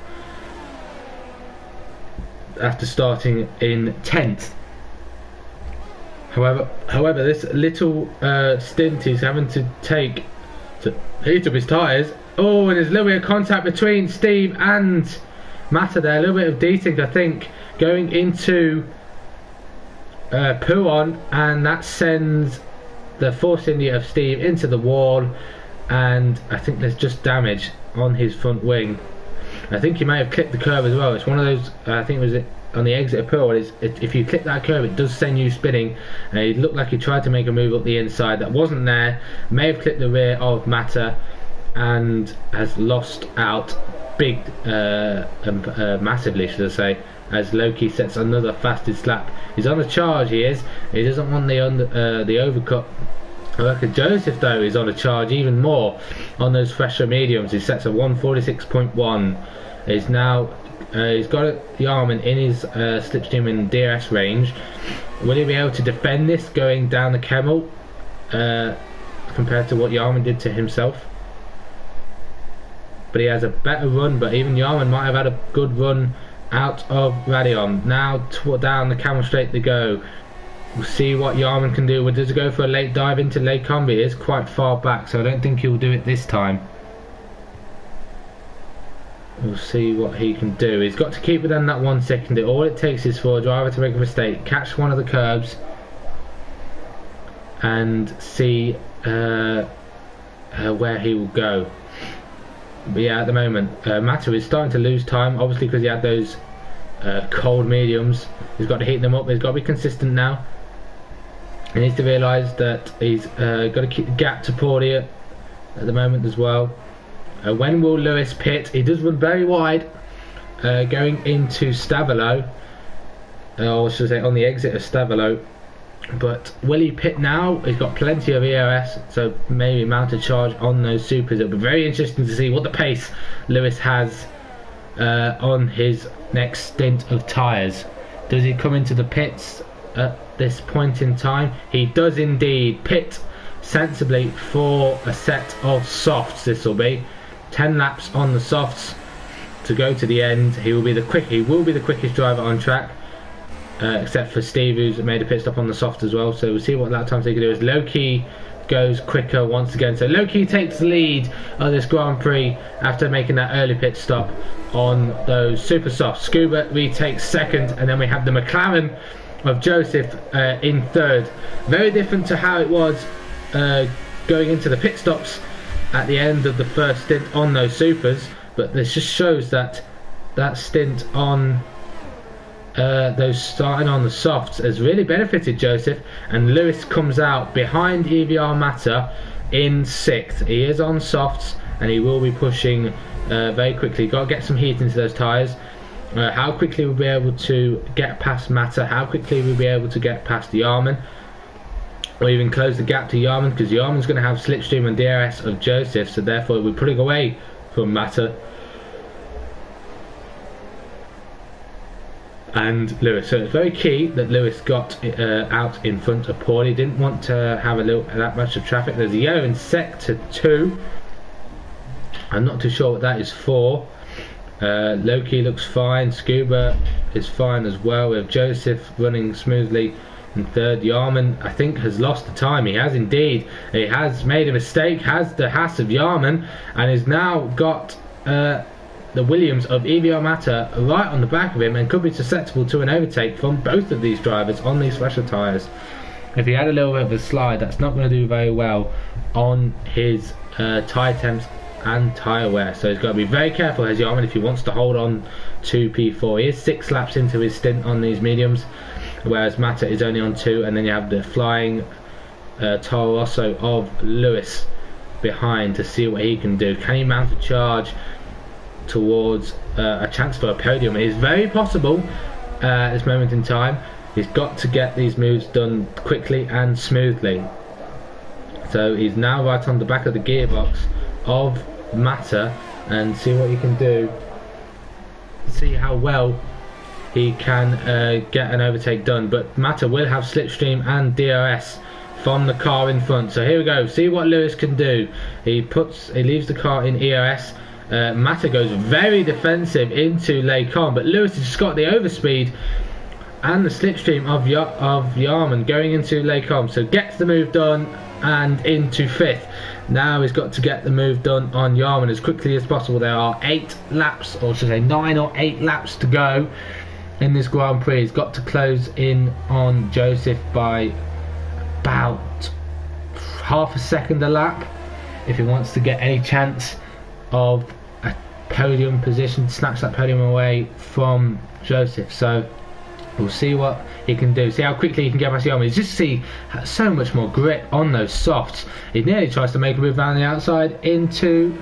after starting in 10th. However, this little stint he's having to take to heat up his tyres. Oh, and there's a little bit of contact between Steve and Mata there. A little bit of desync, I think, going into Pouon, and that sends the Force India of Steve into the wall, and I think there's just damage on his front wing. I think he may have clipped the curb as well. It's one of those, I think it was on the exit of Pouon, if you clip that curb it does send you spinning, and it looked like he tried to make a move up the inside that wasn't there. May have clipped the rear of Mata and has lost out big massively, should I say, as Loki sets another fastest lap. He's on a charge, he doesn't want the overcut. Joseph though is on a charge even more on those fresher mediums. He sets a 146.1. Is now he's got Yarman in his slipstream and DRS range. Will he be able to defend this going down the Kemmel compared to what Yarman did to himself? But he has a better run, but even Yarman might have had a good run out of Radion. Now down the Camel Straight they go. We'll see what Yarman can do. Does he go for a late dive into Lake Combi? It is quite far back, so I don't think he'll do it this time. We'll see what he can do. He's got to keep within that 1 second. All it takes is for a driver to make a mistake, catch one of the curbs, and see where he will go. But yeah, at the moment, Mata is starting to lose time, obviously because he had those cold mediums. He's got to heat them up. He's got to be consistent now. He needs to realise that he's got to keep the gap to Portia at the moment as well. When will Lewis pit? He does run very wide going into Stavolo, or should I say on the exit of Stavolo. But will he pit now? He's got plenty of EOS, so maybe mount a charge on those supers. It'll be very interesting to see what the pace Lewis has on his next stint of tyres. Does he come into the pits at this point in time? He does indeed pit sensibly for a set of softs. This will be 10 laps on the softs to go to the end. He will be the quickest driver on track, except for Steve, who's made a pit stop on the soft as well. So we'll see what lap times he can do. As Loki goes quicker once again. So Loki takes the lead of this Grand Prix after making that early pit stop on those super softs. Scuba retakes second, and then we have the McLaren of Joseph in third. Very different to how it was going into the pit stops at the end of the first stint on those supers, but this just shows that that stint on those starting on the softs has really benefited Joseph, and Lewis comes out behind EVR Mata in 6th. He is on softs and he will be pushing very quickly. Got to get some heat into those tyres. How quickly we'll be able to get past Mata, how quickly we'll be able to get past Yarman, or even close the gap to Yarman, because Yarman's going to have slipstream and DRS of Joseph, so therefore we're putting away from Mata and Lewis. So it's very key that Lewis got out in front of Paulie. Didn't want to have that much of traffic. There's a yellow in sector 2. I'm not too sure what that is for. Loki looks fine. Scuba is fine as well. We have Joseph running smoothly in third. Yarman, I think, has lost the time. He has indeed. He has made a mistake. Has the Haas of Yarman, and has now got the Williams of EVR Mata right on the back of him, and could be susceptible to an overtake from both of these drivers on these fresher tyres. If he had a little bit of a slide, that's not going to do very well on his tyre temps and tyre wear. So he's got to be very careful, has Yarman, if he wants to hold on to P4. He is 6 laps into his stint on these mediums, whereas Mata is only on 2, and then you have the flying Toro Rosso of Lewis behind to see what he can do. Can he mount a charge towards a chance for a podium? It is very possible at this moment in time. He's got to get these moves done quickly and smoothly. So he's now right on the back of the gearbox of Mata, and see what he can do, see how well he can get an overtake done. But Mata will have slipstream and DRS from the car in front. So here we go, see what Lewis can do. He leaves the car in ERS. Mata goes very defensive into Lecom, but Lewis has just got the overspeed and the slipstream of Yarman going into Lecom, so gets the move done and into 5th. Now he's got to get the move done on Yarman as quickly as possible. There are 8 laps, or should I say 9 or 8 laps to go in this Grand Prix. He's got to close in on Joseph by about half a second a lap if he wants to get any chance of a podium position, snatch that podium away from Joseph. So we'll see what he can do, see how quickly he can get past Yarman. You just see so much more grip on those softs. He nearly tries to make a move around the outside into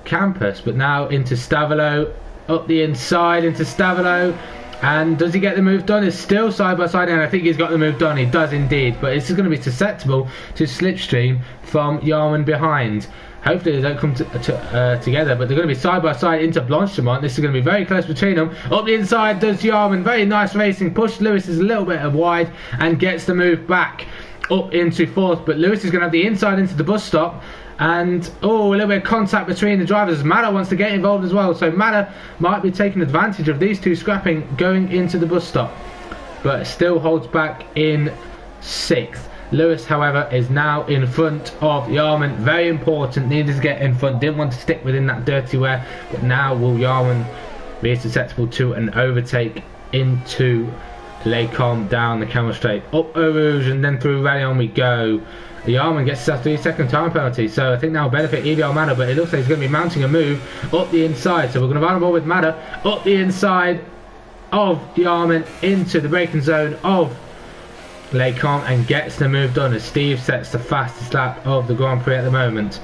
Campus, but now into Stavolo, up the inside into Stavolo. And does he get the move done? It's still side by side, and I think he's got the move done. He does indeed, but it's going to be susceptible to slipstream from Yarman behind. Hopefully they don't come together, but they're going to be side by side into Blanchemont. This is going to be very close between them. Up the inside does Yarman. Very nice racing. Push Lewis is a little bit wide and gets the move back up into 4th, but Lewis is going to have the inside into the bus stop. And a little bit of contact between the drivers. Mata wants to get involved as well, so Mata might be taking advantage of these two scrapping going into the bus stop, but still holds back in 6th. Lewis, however, is now in front of Yarman. Very important, needed to get in front, didn't want to stick within that dirty wear, but now will Yarman be susceptible to an overtake into Lecom down the Camel Straight, up Eau Rouge, and then through Rayon we go. Yarman gets a 3-second time penalty, so I think that will benefit EVR Mata, but it looks like he's going to be mounting a move up the inside. So we're going to run a ball with Mata up the inside of Yarman into the braking zone of Lecom and gets the move done as Steve sets the fastest lap of the Grand Prix at the moment.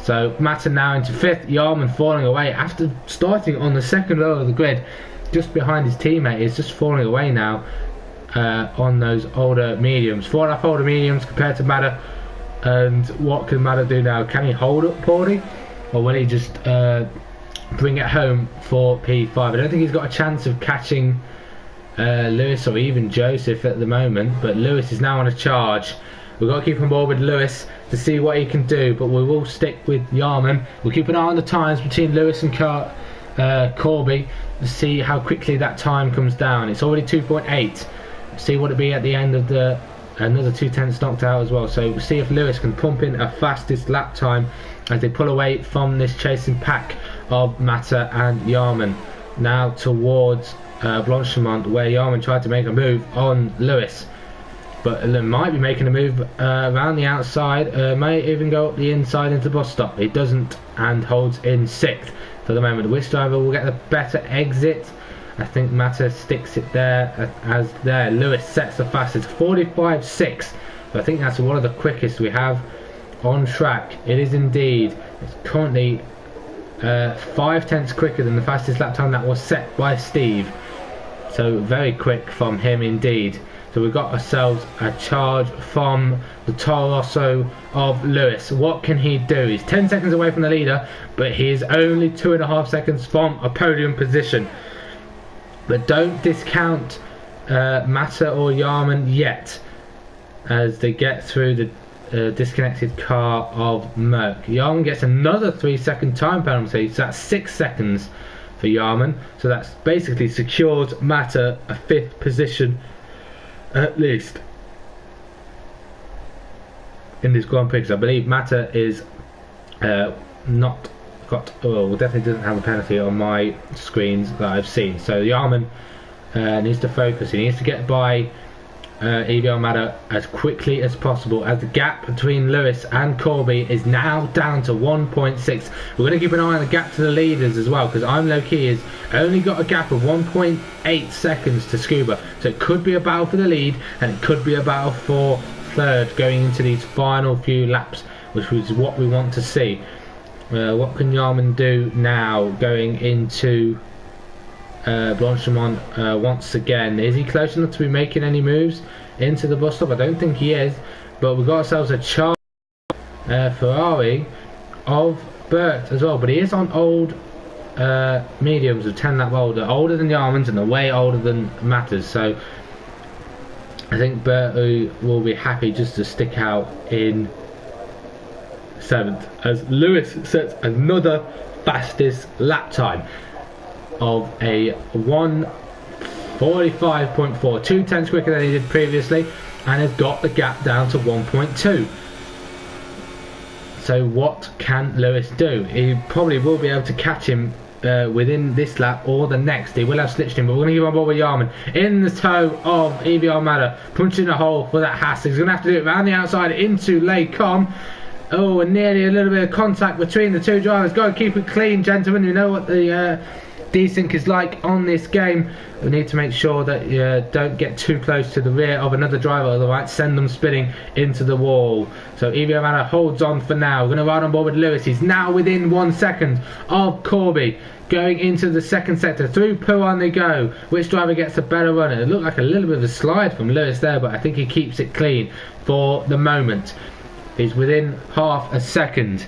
So Mata now into 5th, Yarman falling away after starting on the 2nd row of the grid, just behind his teammate. Is just falling away now on those older mediums. 4.5 older mediums compared to Mata. And what can Mata do now? Can he hold up Paulie, or will he just bring it home for P5? I don't think he's got a chance of catching Lewis or even Joseph at the moment, but Lewis is now on a charge. We've got to keep on board with Lewis to see what he can do, but we will stick with Yarman. We'll keep an eye on the times between Lewis and Corby to see how quickly that time comes down. It's already 2.8. See what it'll be at the end of the another 2/10 knocked out as well. So we'll see if Lewis can pump in a fastest lap time as they pull away from this chasing pack of Mata and Yarman. Now towards Blanchimont, where Yarman tried to make a move on Lewis, but might be making a move around the outside, may even go up the inside into the bus stop. He doesn't, and holds in 6th for the moment. Which driver will get the better exit? I think Mata sticks it there, as there. Lewis sets the fastest, 45.6. So I think that's one of the quickest we have on track. It is indeed. It's currently 5/10 quicker than the fastest lap time that was set by Steve. So very quick from him indeed. So we've got ourselves a charge from the Toro Rosso of Lewis. What can he do? He's 10 seconds away from the leader, but he is only 2.5 seconds from a podium position. But don't discount Mata or Yarman yet, as they get through the disconnected car of Merck. Yarman gets another 3-second time penalty, so that's 6 seconds for Yarman. So that's basically secures Mata a 5th position at least in this Grand Prix, because I believe Mata is not got, well, definitely doesn't have a penalty on my screens that I've seen. So Yarman needs to focus. He needs to get by Evie Almada as quickly as possible, as the gap between Lewis and Corby is now down to 1.6. We're going to keep an eye on the gap to the leaders as well, because I'm low key has only got a gap of 1.8 seconds to Scuba, so it could be a battle for the lead, and it could be a battle for third going into these final few laps, which is what we want to see. What can Yarman do now going into Blanchimont once again? Is he close enough to be making any moves into the bus stop? I don't think he is, but we've got ourselves a charge Ferrari of Bert as well, but he is on old mediums of 10 lap older than Yarman's and way older than Matters, so I think Bert will be happy just to stick out in 7th, as Lewis sets another fastest lap time of a 1:45.4, 2/10 quicker than he did previously, and has got the gap down to 1.2. So what can Lewis do? He probably will be able to catch him within this lap or the next. He will have slipstream, but we're going to give on board with Yarman in the toe of Evie Almada, punching a hole for that Haas. He's going to have to do it around the outside into Lecom. Oh, and nearly a little bit of contact between the two drivers. Got to keep it clean, gentlemen. You know what the desync is like on this game. We need to make sure that you don't get too close to the rear of another driver, otherwise send them spinning into the wall. So Evie Amana holds on for now. We're going to ride on board with Lewis. He's now within 1 second of Corby. Going into the second sector, through Pouan they go. Which driver gets a better run? It looked like a little bit of a slide from Lewis there, but I think he keeps it clean for the moment. He's within half a second.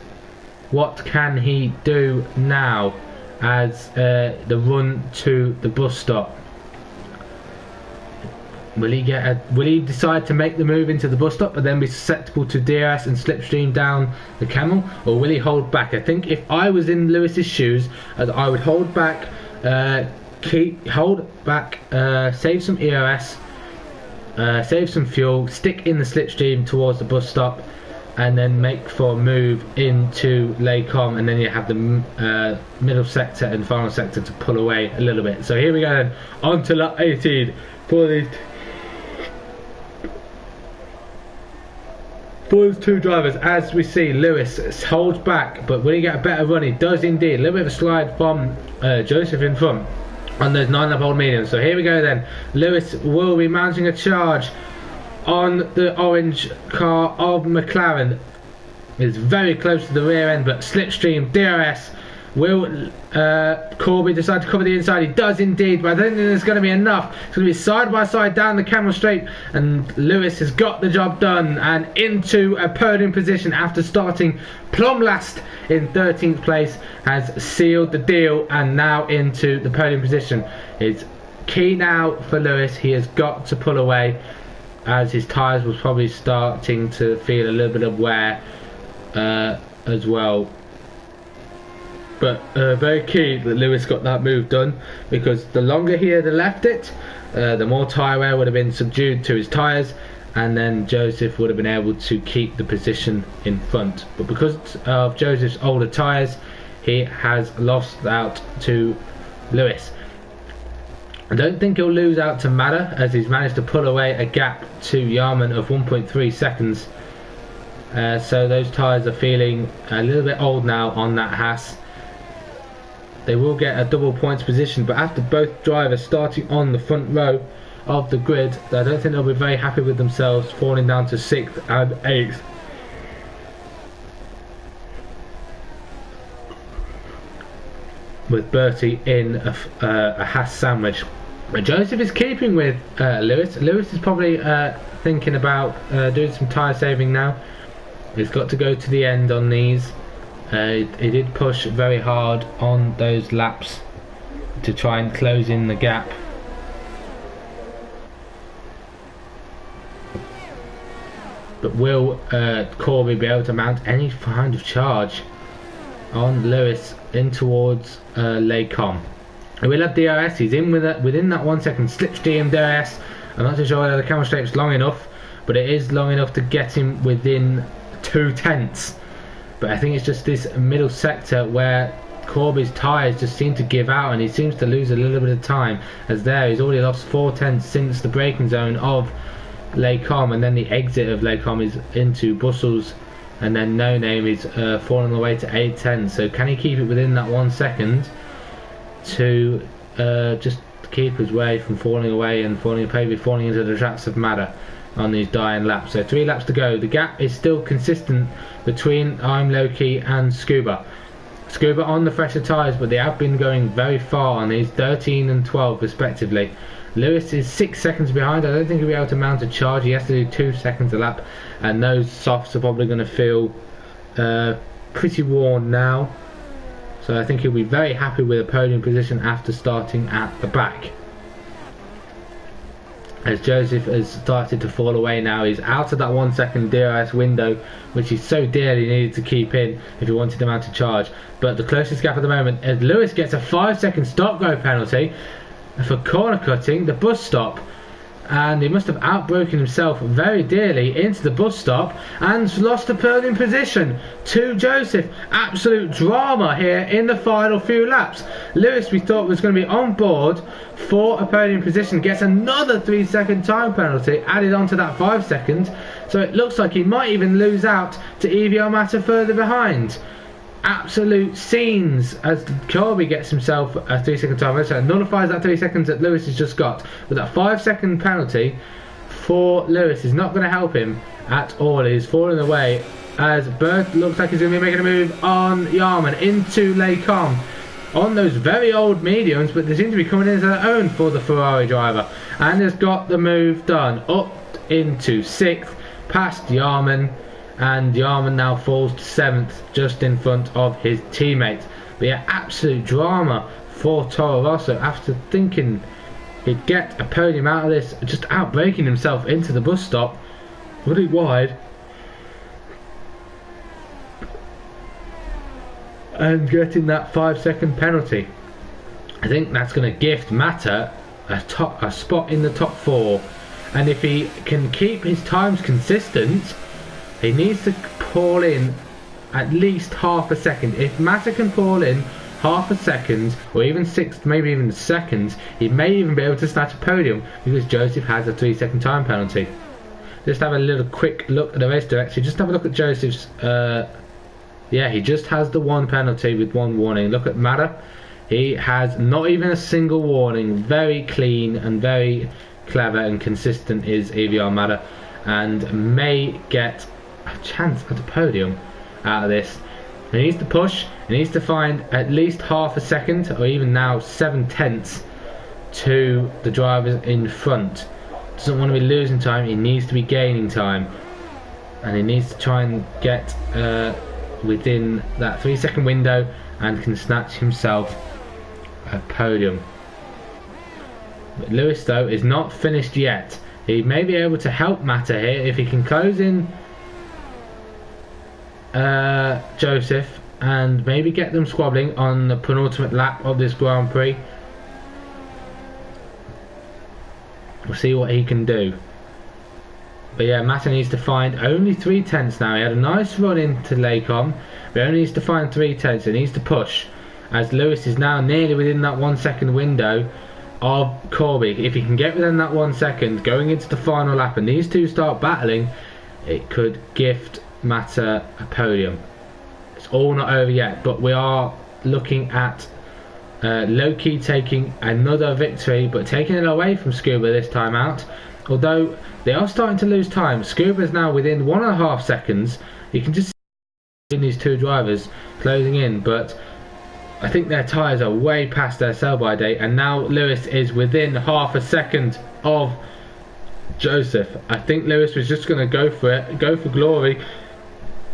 What can he do now as the run to the bus stop? Will he decide to make the move into the bus stop and then be susceptible to DRS and slipstream down the camel, or will he hold back? I think if I was in Lewis's shoes, I would hold back, save some EOS, save some fuel, stick in the slipstream towards the bus stop, and then make for a move into Lecom, and then you have the middle sector and final sector to pull away a little bit. So here we go then, on to lap 18 for these two drivers. As we see, Lewis holds back, but will he get a better run? He does indeed. A little bit of a slide from Joseph in front on those 9 lap old mediums. So here we go then. Lewis will be mounting a charge on the orange car of McLaren. It's very close to the rear end, but slipstream, DRS. Will Corby decide to cover the inside? He does indeed, but I don't think there's going to be enough. It's going to be side by side down the camel straight, and Lewis has got the job done and into a podium position after starting plumb last in 13th place. Has sealed the deal and now into the podium position. It's key now for Lewis. He has got to pull away, as his tyres was probably starting to feel a little bit of wear as well. But very key that Lewis got that move done, because the longer he had left it, the more tyre wear would have been subdued to his tyres, and then Joseph would have been able to keep the position in front. But because of Joseph's older tyres, he has lost out to Lewis. I don't think he'll lose out to Mada, as he's managed to pull away a gap to Yarman of 1.3 seconds. So those tyres are feeling a little bit old now on that Haas. They will get a double points position, but after both drivers starting on the front row of the grid, I don't think they'll be very happy with themselves, falling down to 6th and 8th. With Bertie in a Haas sandwich. But Joseph is keeping with Lewis. Lewis is probably thinking about doing some tyre saving now. He's got to go to the end on these. He did push very hard on those laps to try and close in the gap. But will Corby be able to mount any kind of charge on Lewis in towards Lecom? We'll have DRS. He's in within that 1 second slipstream DRS. I'm not too sure whether the camera straight's long enough, but it is long enough to get him within 2/10. But I think it's just this middle sector where Corby's tyres just seem to give out, and he seems to lose a little bit of time. As there, he's already lost 4/10 since the braking zone of Lecom, and then the exit of Lecom is into Brussels, and then No Name is falling away to 8/10. So can he keep it within that 1 second to just keep his way from falling away and falling into the traps of Mada on these dying laps? So 3 laps to go. The gap is still consistent between I'm Loki and Scuba. Scuba on the fresher tyres, but they have been going very far on these, 13 and 12 respectively. Lewis is 6 seconds behind. I don't think he'll be able to mount a charge. He has to do 2 seconds a lap, and those softs are probably going to feel pretty worn now. So I think he'll be very happy with a podium position after starting at the back. As Joseph has started to fall away now, he's out of that 1 second DRS window, which he so dearly needed to keep in if he wanted to mount a charge. But the closest gap at the moment, as Lewis gets a 5 second stop go penalty for corner cutting the bus stop, and he must have outbroken himself very dearly into the bus stop and lost the podium position to Joseph. Absolute drama here in the final few laps. Lewis, we thought, was going to be on board for a podium position, gets another 3 second time penalty added on to that 5 seconds, so it looks like he might even lose out to EVR Mata further behind. Absolute scenes as Corby gets himself a 3 second time penalty, nullifies that 3 seconds that Lewis has just got. But that 5 second penalty for Lewis is not going to help him at all. He's falling away as Bert looks like he's going to be making a move on Yarman into Lecom on those very old mediums, but they seem to be coming into their own for the Ferrari driver, and has got the move done up into 6th past Yarman. And Yarman now falls to 7th, just in front of his teammate. But yeah, absolute drama for Toro Rosso after thinking he'd get a podium out of this, just outbreaking himself into the bus stop, really wide, and getting that 5 second penalty. I think that's going to gift Mata a spot in the top 4, and if he can keep his times consistent, he needs to pull in at least half a second. If Mata can pull in half a second, or even 6, maybe even seconds, he may even be able to snatch a podium, because Joseph has a 3 second time penalty. Just have a little quick look at the race directory. Just have a look at Joseph's. Yeah, he just has the 1 penalty with 1 warning. Look at Mata. He has not even a single warning. Very clean and very clever and consistent is EVR Mata, and may get a chance at a podium out of this. He needs to push. He needs to find at least half a second, or even now 7/10 to the drivers in front. Doesn't want to be losing time. He needs to be gaining time, and he needs to try and get within that 3 second window, and can snatch himself a podium. But Lewis, though, is not finished yet. He may be able to help Mata here if he can close in Joseph and maybe get them squabbling on the penultimate lap of this Grand Prix. We'll see what he can do. But yeah, Mata needs to find only 3/10 now. He had a nice run into Lacom, but only needs to find 3/10. He needs to push, as Lewis is now nearly within that 1 second window of Corby. If he can get within that 1 second going into the final lap and these two start battling, it could gift Mata a podium. It's all not over yet, but we are looking at Loki taking another victory, but taking it away from Scuba this time out. Although they are starting to lose time. Scuba is now within 1.5 seconds. You can just see these two drivers closing in, but I think their tyres are way past their sell-by date, and now Lewis is within half a second of Joseph. I think Lewis was just going to go for it, go for glory,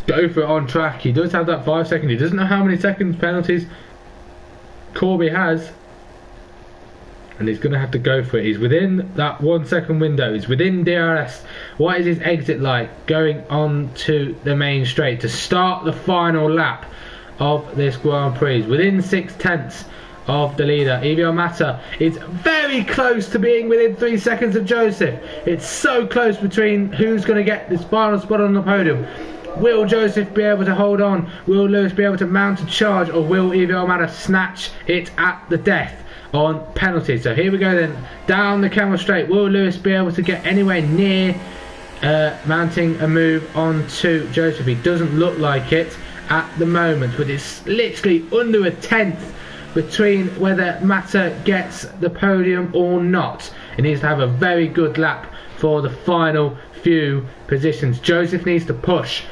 go for it on track. He does have that 5 seconds. He doesn't know how many seconds penalties Corby has, and he's going to have to go for it. He's within that 1 second window. He's within DRS. What is his exit like going on to the main straight to start the final lap of this Grand Prix? Within 6/10 of the leader. Evio Mata is very close to being within 3 seconds of Joseph. It's so close between who's going to get this final spot on the podium. Will Joseph be able to hold on? Will Lewis be able to mount a charge? Or will Evio Mata snatch it at the death on penalty? So here we go then, down the camera straight. Will Lewis be able to get anywhere near mounting a move onto Joseph? He doesn't look like it at the moment, but it's literally under a tenth between whether Mata gets the podium or not. He needs to have a very good lap for the final few positions. Joseph needs to push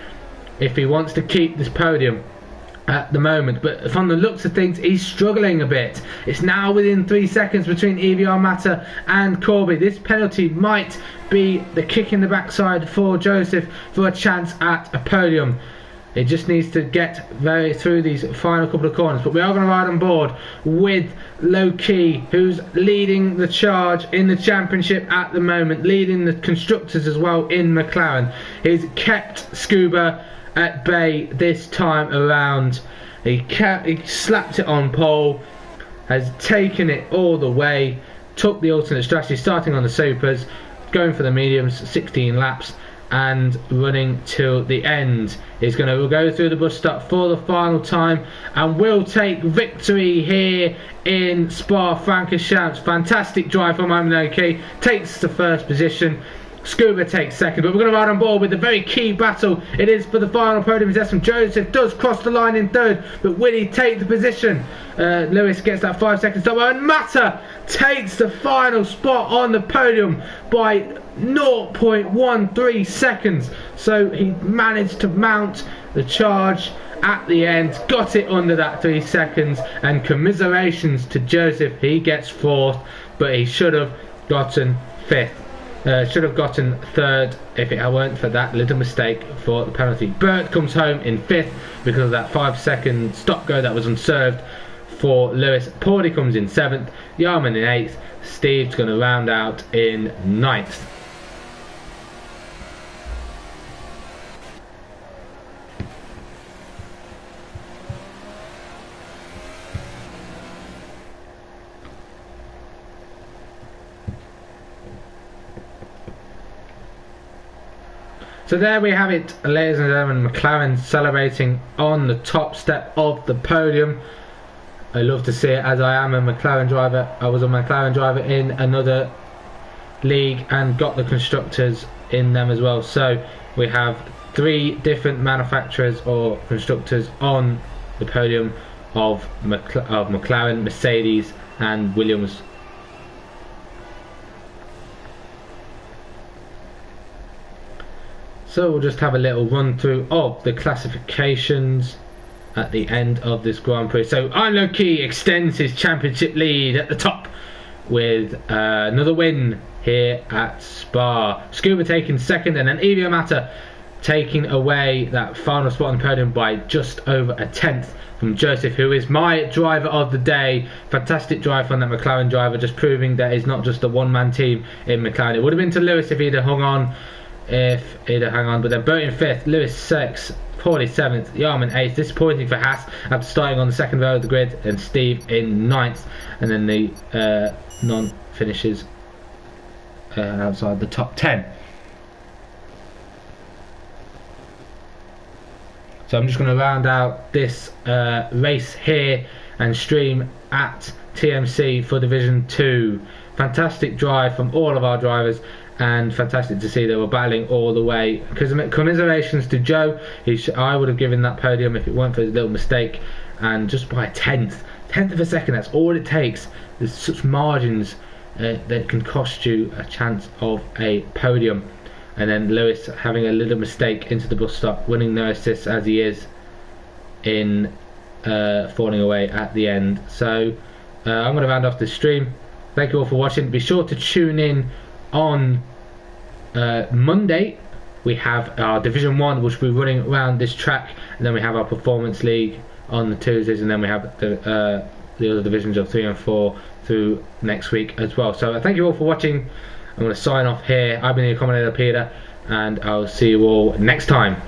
if he wants to keep this podium at the moment, but from the looks of things he's struggling a bit. It's now within 3 seconds between EVR Mata and Corby. This penalty might be the kick in the backside for Joseph for a chance at a podium. It just needs to get very through these final couple of corners. But we are going to ride on board with Low-Key, who's leading the charge in the championship at the moment, leading the constructors as well in McLaren. He's kept Scuba at bay this time around. He slapped it on pole, has taken it all the way, took the alternate strategy, starting on the supers, going for the mediums, 16 laps, and running till the end. He's going to go through the bus stop for the final time and will take victory here in Spa-Francorchamps. Fantastic drive from Low-Key, takes the first position. Scuba takes second, but we're going to ride on board with the very key battle. It is for the final podium assessment. Joseph does cross the line in third, but will he take the position? Lewis gets that 5 seconds stop, and Mata takes the final spot on the podium by 0.13 seconds. So he managed to mount the charge at the end, got it under that 3 seconds, and commiserations to Joseph. He gets fourth, but he should have gotten fifth. Should have gotten third if it weren't for that little mistake for the penalty. Bert comes home in fifth because of that 5 second stop go that was unserved for Lewis. Paulie comes in seventh, Yarman in eighth, Steve's going to round out in ninth. So there we have it, ladies and gentlemen. McLaren celebrating on the top step of the podium. I love to see it, as I am a McLaren driver. I was a McLaren driver in another league and got the constructors in them as well. So we have 3 different manufacturers or constructors on the podium of McLaren, Mercedes and Williams. So we'll just have a little run through of the classifications at the end of this Grand Prix. So Low-Key extends his championship lead at the top with another win here at Spa. Scuba taking second, and then Evio Mata taking away that final spot on the podium by just over a tenth from Joseph, who is my driver of the day. Fantastic drive from that McLaren driver, just proving that it's not just a one-man team in McLaren. It would have been to Lewis if he'd have hung on. But then Bert in 5th, Lewis 6th, Paulie 7th, Yarman 8th. Disappointing for Haas after starting on the second row of the grid, and Steve in 9th, and then the non-finishes outside the top 10. So I'm just going to round out this race here and stream at TMC for Division 2. Fantastic drive from all of our drivers, and fantastic to see they were battling all the way. Commiserations to Joe. I would have given that podium if it weren't for his little mistake, and just by a tenth of a second. That's all it takes. There's such margins that can cost you a chance of a podium. And then Lewis having a little mistake into the bus stop, winning no assists as he is in falling away at the end. So I'm going to round off this stream. Thank you all for watching. Be sure to tune in on Monday. We have our Division 1, which will be running around this track, and then we have our Performance League on the Tuesdays, and then we have the other divisions of 3 and 4 through next week as well. So thank you all for watching. I'm going to sign off here. I've been the Accommodator Peter, and I'll see you all next time.